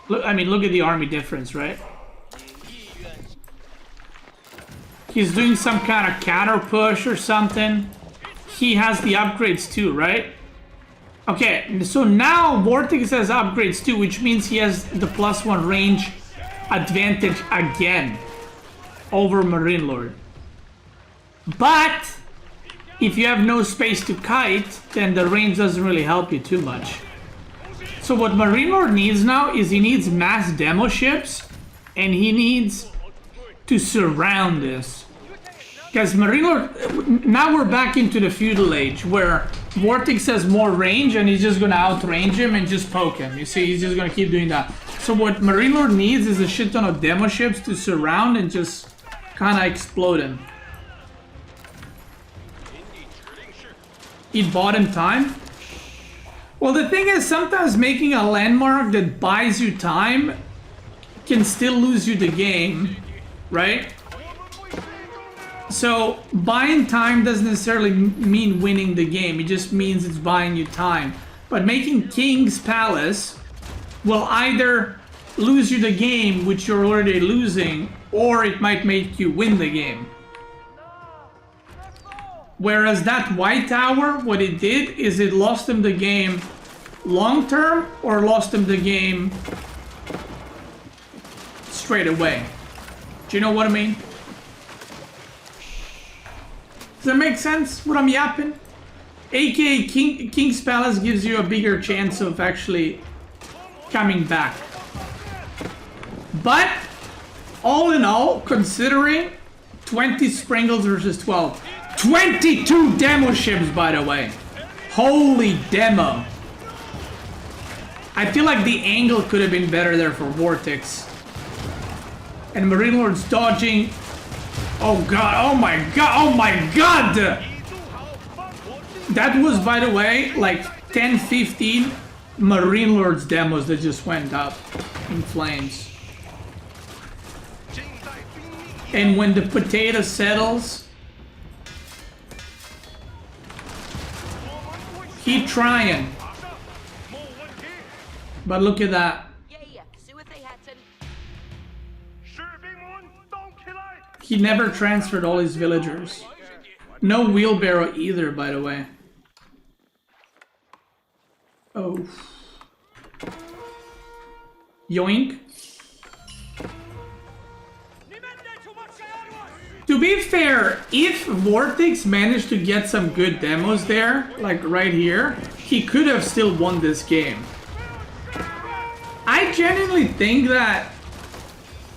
Look, I mean, look at the army difference, right? He's doing some kind of counter push or something. He has the upgrades too, right? Okay, so now Vortex has upgrades too, which means he has the +1 range advantage again over MarineLord. But if you have no space to kite, then the range doesn't really help you too much. So what MarineLord needs now is he needs mass demo ships, and he needs to surround this. Because MarineLord, now we're back into the feudal age where Vortex has more range and he's just gonna outrange him and just poke him. You see, he's just gonna keep doing that. So what MarineLord needs is a shit ton of demo ships to surround and just kind of explode him. It bought him time. Well, the thing is, sometimes making a landmark that buys you time can still lose you the game, right? So buying time doesn't necessarily mean winning the game. It just means it's buying you time. But making King's Palace will either lose you the game, which you're already losing, or it might make you win the game. Whereas that white tower, what it did is it lost him the game long term or lost him the game straight away. Do you know what I mean? Does that make sense what I'm yapping? AKA King's Palace gives you a bigger chance of actually coming back. But all in all, considering 20 Springles versus 12. 22 demo ships, by the way. Holy demo. I feel like the angle could have been better there for VortiX. And MarineLord's dodging. Oh god, oh my god, oh my god! That was, by the way, like 10-15 MarineLord's demos that just went up in flames. And when the potato settles, keep trying. But look at that. He never transferred all his villagers. No wheelbarrow either, by the way. Oh. Yoink. To be fair, if VortiX managed to get some good demos there, like right here, he could have still won this game. I genuinely think that,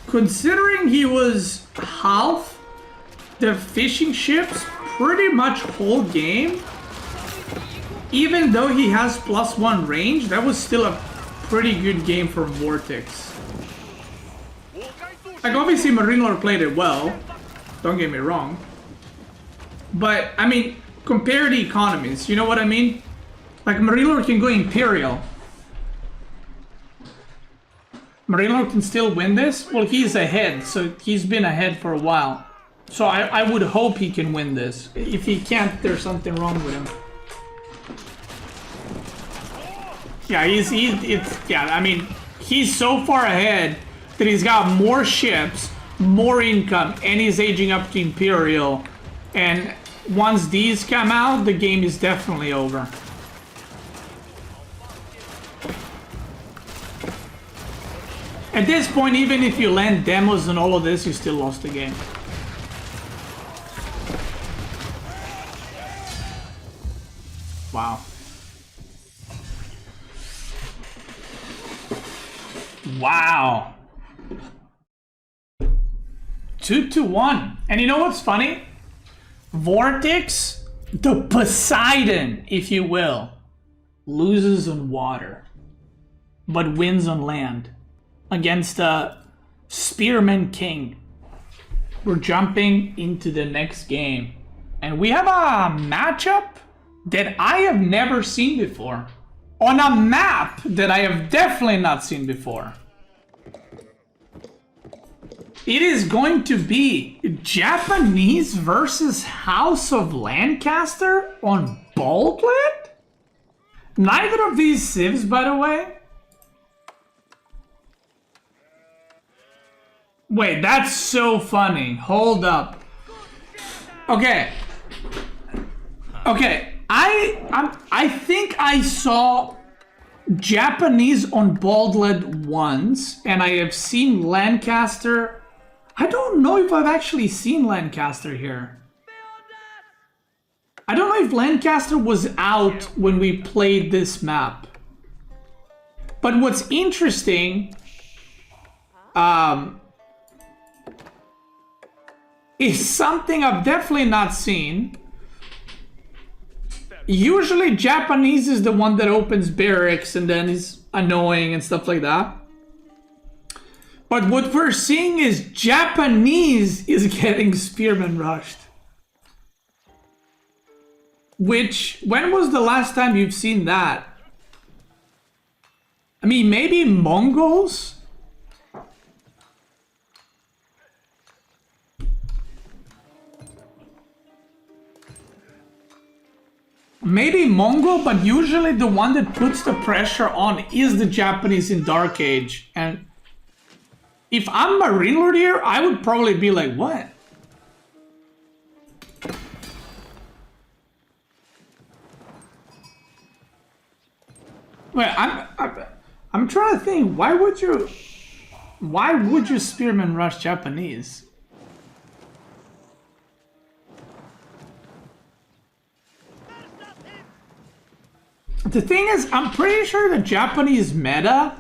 considering he was half the fishing ships pretty much whole game, even though he has +1 range, that was still a pretty good game for VortiX. Like, obviously MarineLord played it well, don't get me wrong, but I mean, compare the economies, you know what I mean? Like, MarineLord can go Imperial. MarineLord can still win this? Well, he's ahead, so he's been ahead for a while. So I would hope he can win this. If he can't, there's something wrong with him. Yeah, I mean, he's so far ahead that he's got more ships, more income, and he's aging up to Imperial. And once these come out, the game is definitely over. At this point, even if you land demos and all of this, you still lost the game. Wow. Wow. 2-1. And you know what's funny? VortiX, the Poseidon, if you will, loses on water, but wins on land. Against a Spearman King. We're jumping into the next game. And we have a matchup that I have never seen before. On a map that I have definitely not seen before. It is going to be Japanese versus House of Lancaster on Boldland? Neither of these civs, by the way. Wait, that's so funny. Hold up. Okay. Okay. I think I saw Japanese on Boldland once, and I have seen Lancaster. I don't know if I've actually seen Lancaster here. I don't know if Lancaster was out when we played this map. But what's interesting, is something I've definitely not seen. Usually Japanese is the one that opens barracks and then is annoying and stuff like that. But what we're seeing is Japanese is getting spearman rushed. Which, when was the last time you've seen that? I mean, maybe Mongols? Maybe Mongol, but usually the one that puts the pressure on is the Japanese in Dark Age. And if I'm MarineLord here, I would probably be like, what? Wait, I'm trying to think. Why would you spearman rush Japanese? The thing is, I'm pretty sure the Japanese meta.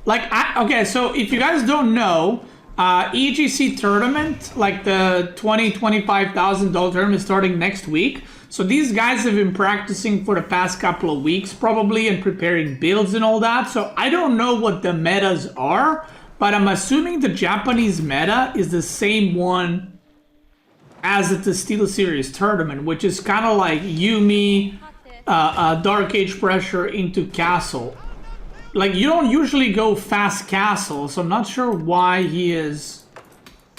Like, okay, so if you guys don't know, EGC tournament, like the $25,000 tournament is starting next week. So these guys have been practicing for the past couple of weeks probably and preparing builds and all that. So I don't know what the metas are, but I'm assuming the Japanese meta is the same one as at the Steel Series tournament, which is kind of like Yumi, Dark Age pressure into castle. Like, you don't usually go fast castle, so I'm not sure why he is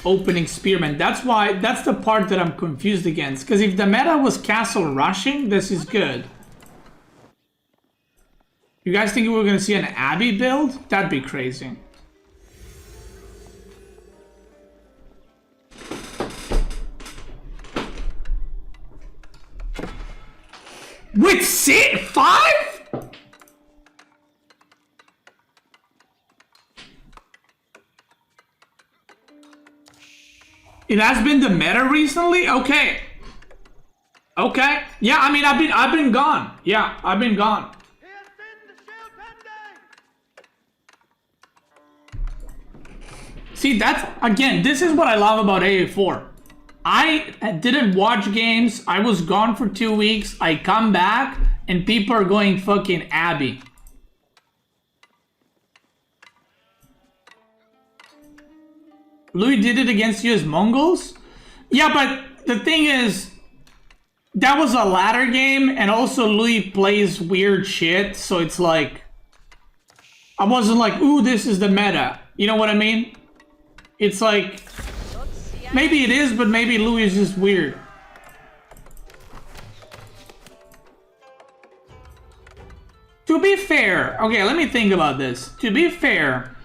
opening spearman. That's the part that I'm confused against. Because if the meta was castle rushing, this is good. You guys think we're gonna see an Abbey build? That'd be crazy. With CET 5? It has been the meta recently? Okay. Okay. Yeah, I mean, I've been gone. Yeah, I've been gone. See, that's, again, this is what I love about AA4. I didn't watch games. I was gone for 2 weeks. I come back and people are going fucking Abbey. Louis did it against US Mongols? Yeah, but the thing is, that was a ladder game, and also Louis plays weird shit, so it's like, I wasn't like, ooh, this is the meta. You know what I mean? It's like, maybe it is, but maybe Louis is just weird. To be fair, okay, let me think about this. To be fair,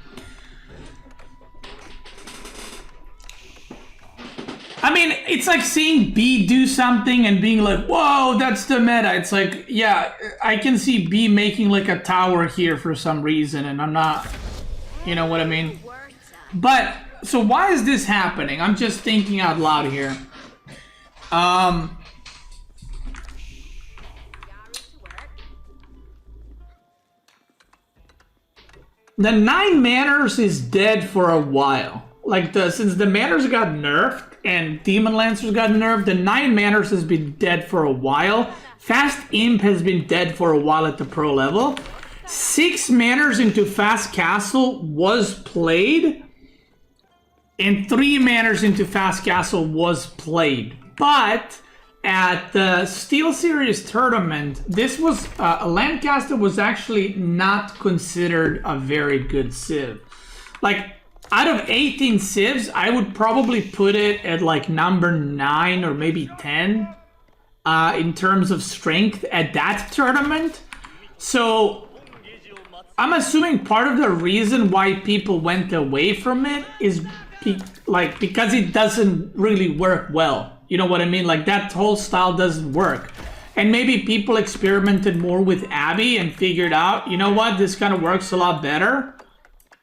I mean, it's like seeing B do something and being like, whoa, that's the meta. It's like, yeah, I can see B making like a tower here for some reason, and I'm not, you know what I mean? But, so why is this happening? I'm just thinking out loud here. The 9 manners is dead for a while. Like, since the manners got nerfed and Demon Lancers got nerfed, the 9 manners has been dead for a while. Fast Imp has been dead for a while at the pro level. 6 manners into Fast Castle was played, and 3 manners into Fast Castle was played. But at the Steel Series tournament, this was Lancaster was actually not considered a very good civ. Like, out of 18 civs, I would probably put it at like number 9 or maybe 10 in terms of strength at that tournament. So I'm assuming part of the reason why people went away from it is because it doesn't really work well. You know what I mean? Like, that whole style doesn't work. And maybe people experimented more with Abbey and figured out, you know what, this kind of works a lot better.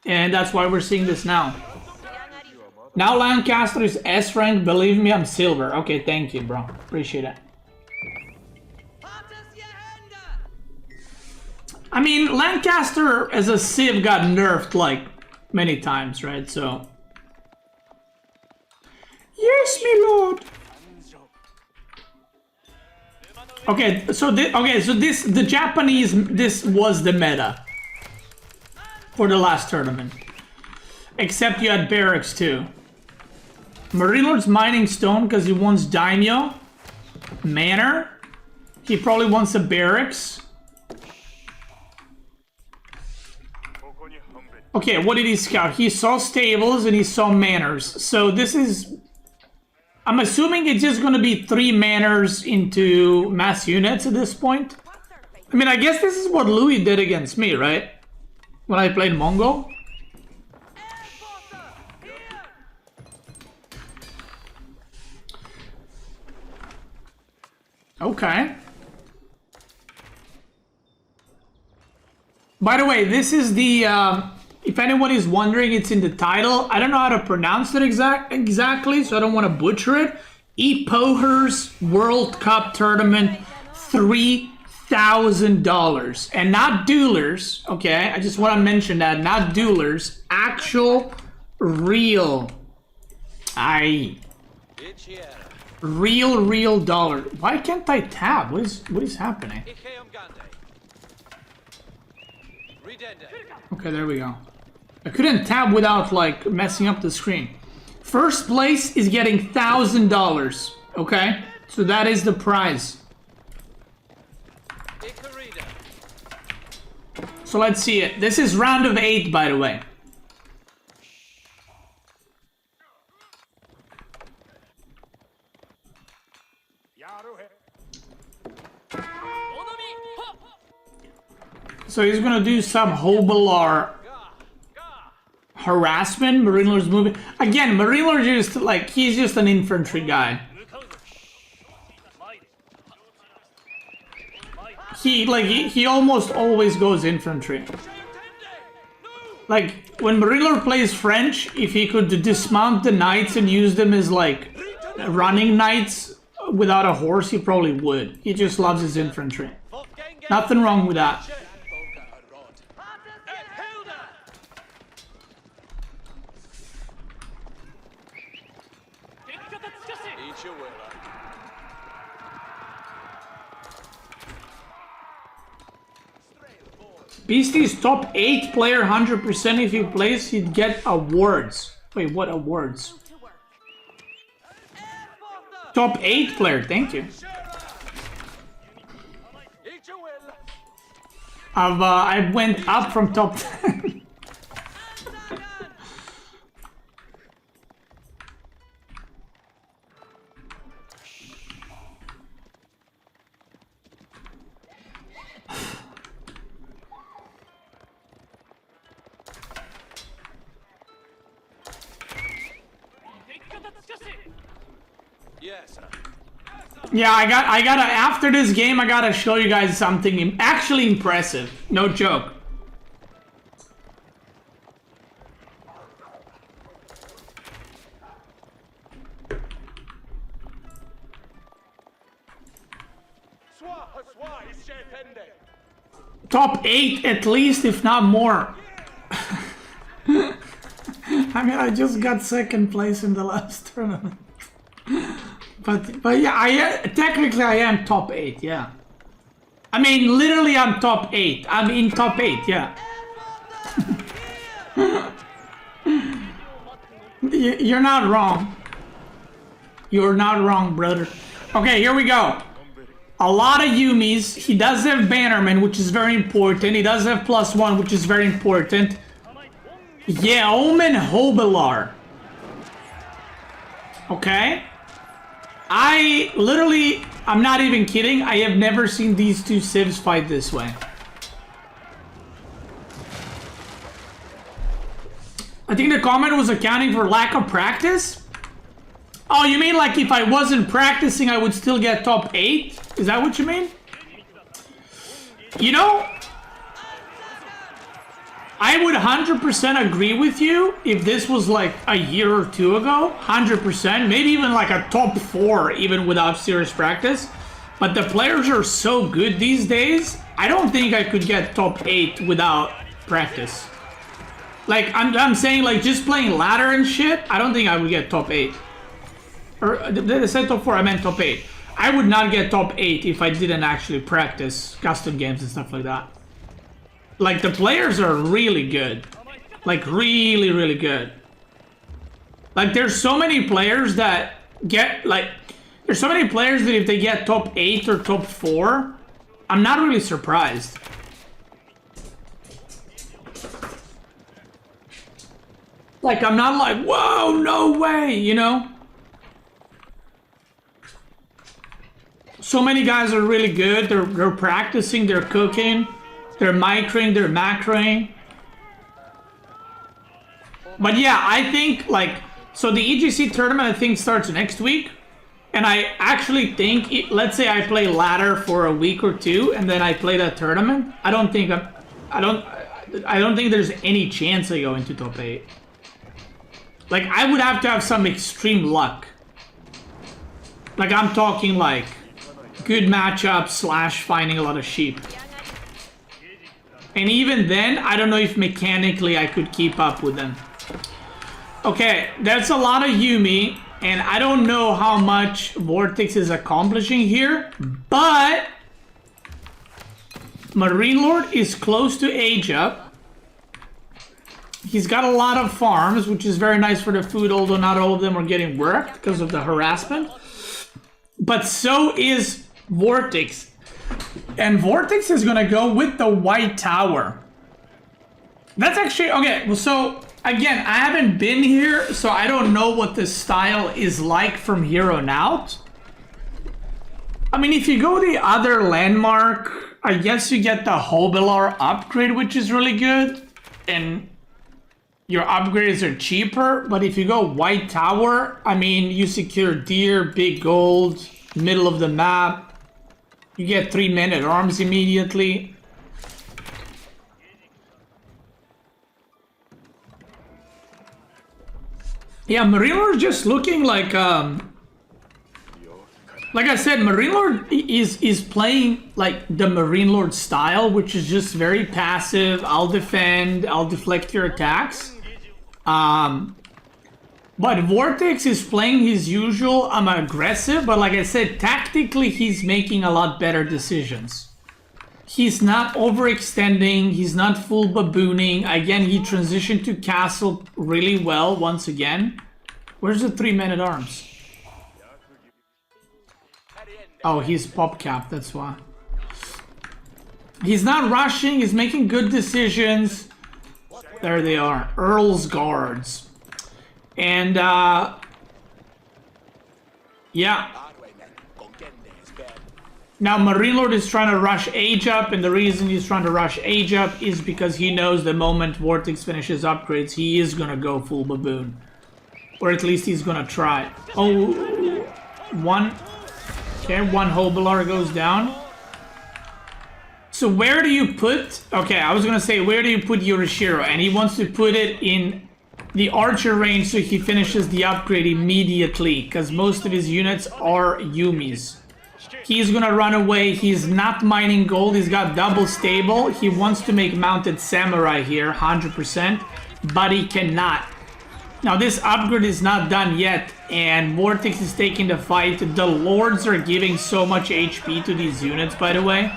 And that's why we're seeing this now. Now Lancaster is S rank. Believe me, I'm silver. Okay, thank you, bro. Appreciate it. I mean, Lancaster as a civ got nerfed like many times, right? So, yes, my lord. Okay, so the Japanese, this was the meta for the last tournament. Except you had barracks too. MarineLord's mining stone because he wants daimyo. Manor. He probably wants a barracks. Okay, what did he scout? He saw stables and he saw manors. So this is I'm assuming it's just gonna be 3 manners into mass units at this point. I mean, I guess this is what Louis did against me, right? When I played Mongol. Okay. By the way, this is the, if anyone is wondering, it's in the title. I don't know how to pronounce it exactly, so I don't want to butcher it. Epoher's World Cup Tournament, $3,000. And not duelers, okay? I just want to mention that, not duelers. Actual, real. Real dollar. Why can't I tab? What is happening? Okay, there we go. I couldn't tab without like messing up the screen. First place is getting $1,000. Okay, so that is the prize. So let's see it. This is round of 8, by the way. So he's gonna do some Hobelar harassment. MarineLord's moving. Again, MarineLord just like, he's just an infantry guy. He almost always goes infantry. Like when MarineLord plays French, if he could dismount the knights and use them as like running knights without a horse, he probably would. He just loves his infantry. Nothing wrong with that. Beasty's top 8 player, 100% if he plays, he'd get awards. Wait, what awards? Top 8 player, thank you. I went up from top 10. Yeah, I gotta, after this game, I gotta show you guys something actually impressive. No joke. Top 8 at least, if not more. I mean, I just got 2nd place in the last tournament. But yeah, technically I am top 8, yeah. I mean, literally I'm top 8. I'm in top 8, yeah. You're not wrong. You're not wrong, brother. Okay, here we go. A lot of Yumis. He does have Bannerman, which is very important. He does have +1, which is very important. Yeah, Omen Hobelar. Okay. I'm not even kidding, I have never seen these two civs fight this way. I think the comment was accounting for lack of practice? Oh, you mean like if I wasn't practicing, I would still get top 8? Is that what you mean? You know, I would 100% agree with you if this was like a year or 2 ago. 100%. Maybe even like a top 4 even without serious practice. But the players are so good these days, I don't think I could get top 8 without practice. Like, I'm saying like just playing ladder and shit, I don't think I would get top 8. Or, I said top 4, I meant top 8. I would not get top 8 if I didn't actually practice custom games and stuff like that. Like, the players are really good. Like, really, really good. Like, there's so many players that get, like... There's so many players that if they get top 8 or top 4, I'm not really surprised. Like, I'm not like, whoa, no way, you know? So many guys are really good. They're practicing, they're cooking, they're microing, they're macroing. But yeah, I think like, so the EGC tournament I think starts next week. And I actually think, let's say I play ladder for a week or two, and then I play that tournament. I don't think there's any chance I go into top 8. Like, I would have to have some extreme luck. Like, I'm talking like good matchup / finding a lot of sheep. And even then, I don't know if mechanically I could keep up with them. Okay, that's a lot of Yumi. And I don't know how much VortiX is accomplishing here, but MarineLord is close to age up. He's got a lot of farms, which is very nice for the food, although not all of them are getting worked because of the harassment. But so is VortiX. And VortiX is going to go with the white tower. That's actually... Okay, well, so... Again, I haven't been here, so I don't know what the style is like from here on out. I mean, if you go the other landmark, I guess you get the Hobelar upgrade, which is really good. And your upgrades are cheaper. But if you go White Tower, I mean, you secure deer, big gold, middle of the map. You get 3 men-at-arms immediately. Yeah, MarineLord just looking like I said, MarineLord is playing like the MarineLord style, which is just very passive. I'll defend, I'll deflect your attacks. But VortiX is playing his usual, I'm aggressive, but like I said, tactically he's making a lot better decisions. He's not overextending, he's not full babooning. Again, he transitioned to castle really well once again. Where's the 3 men-at-arms? Oh, he's pop cap, that's why. He's not rushing, he's making good decisions. There they are, Earl's Guards. And, yeah. Now, MarineLord is trying to rush age up, and the reason he's trying to rush age up is because he knows the moment VortiX finishes upgrades, he is going to go full baboon. Or at least he's going to try. Oh, one. Okay, one Hobelar goes down. So where do you put... Okay, I was going to say, where do you put Yorishiro? And he wants to put it in the archer range so he finishes the upgrade immediately, because most of his units are Yumis. He's gonna run away. He's not mining gold. He's got double stable. He wants to make mounted samurai here, 100%, but he cannot. Now this upgrade is not done yet, and VortiX is taking the fight. The lords are giving so much HP to these units, by the way,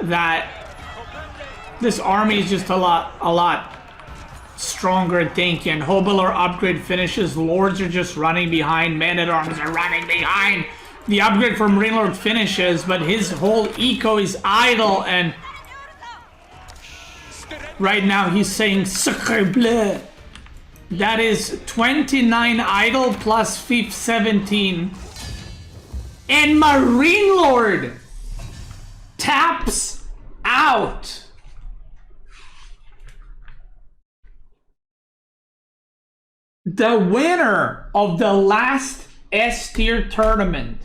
that this army is just a lot stronger and tanky. And Hobelar upgrade finishes. Lords are just running behind. Men-at-arms are running behind. The upgrade from MarineLord finishes, but his whole eco is idle, and right now he's saying Sacre bleu. That is 29 idle plus 17. And MarineLord taps out. The winner of the last S-tier tournament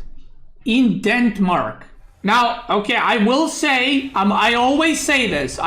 in Denmark. Now, okay, I will say, I always say this.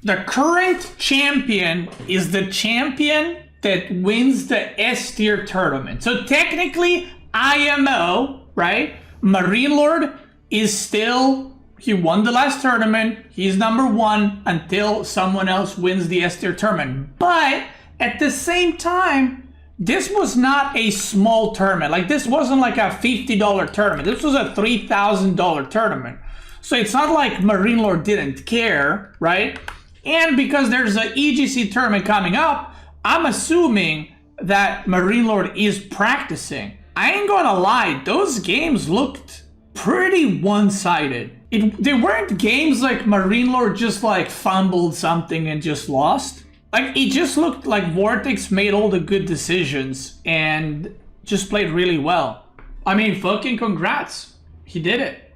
The current champion is the champion that wins the S-tier tournament. So technically, IMO, right? MarineLord is still, he won the last tournament. He's number 1 until someone else wins the S-tier tournament. But at the same time, this was not a small tournament. Like, this wasn't like a $50 tournament. This was a $3,000 tournament. So it's not like MarineLord didn't care, right? And because there's an EGC tournament coming up, I'm assuming that MarineLord is practicing. I ain't gonna lie, those games looked pretty one-sided. They weren't games like MarineLord just like fumbled something and just lost. Like, it just looked like VortiX made all the good decisions and just played really well. I mean, fucking congrats. He did it.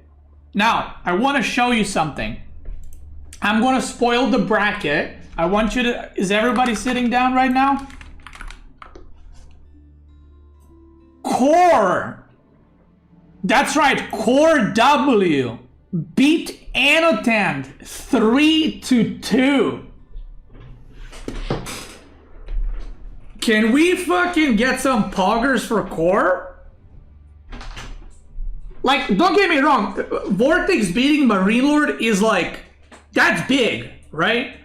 Now, I want to show you something. I'm going to spoil the bracket. I want you to... Is everybody sitting down right now? Core. That's right. Core W beat Annotant 3-2. Can we fucking get some poggers for Core? Like, don't get me wrong. Vortex beating MarineLord is like... That's big, right?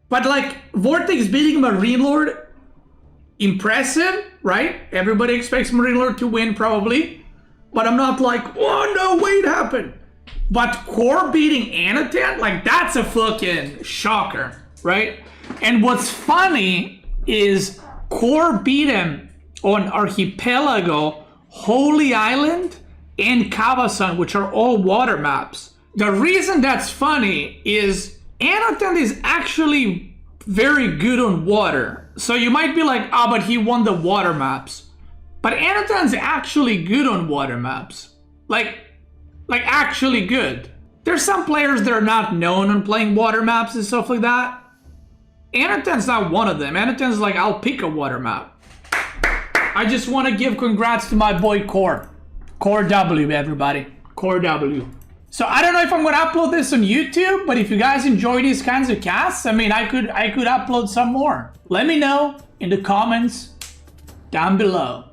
But like, Vortex beating MarineLord, impressive, right? Everybody expects MarineLord to win, probably. But I'm not like, oh no, wait, happened. But Core beating Annotant, like, that's a fucking shocker, right? And what's funny is Core beat him on Archipelago, Holy Island, and Kawasan, which are all water maps. The reason that's funny is Annotant is actually very good on water. So you might be like, ah, but he won the water maps. But Annotant's actually good on water maps. Like actually good. There's some players that are not known on playing water maps and stuff like that. Annotant's not one of them. Annotant's like, I'll pick a water map. I just want to give congrats to my boy Core. Core W, everybody. Core W. So I don't know if I'm going to upload this on YouTube, but if you guys enjoy these kinds of casts, I mean, I could upload some more. Let me know in the comments down below.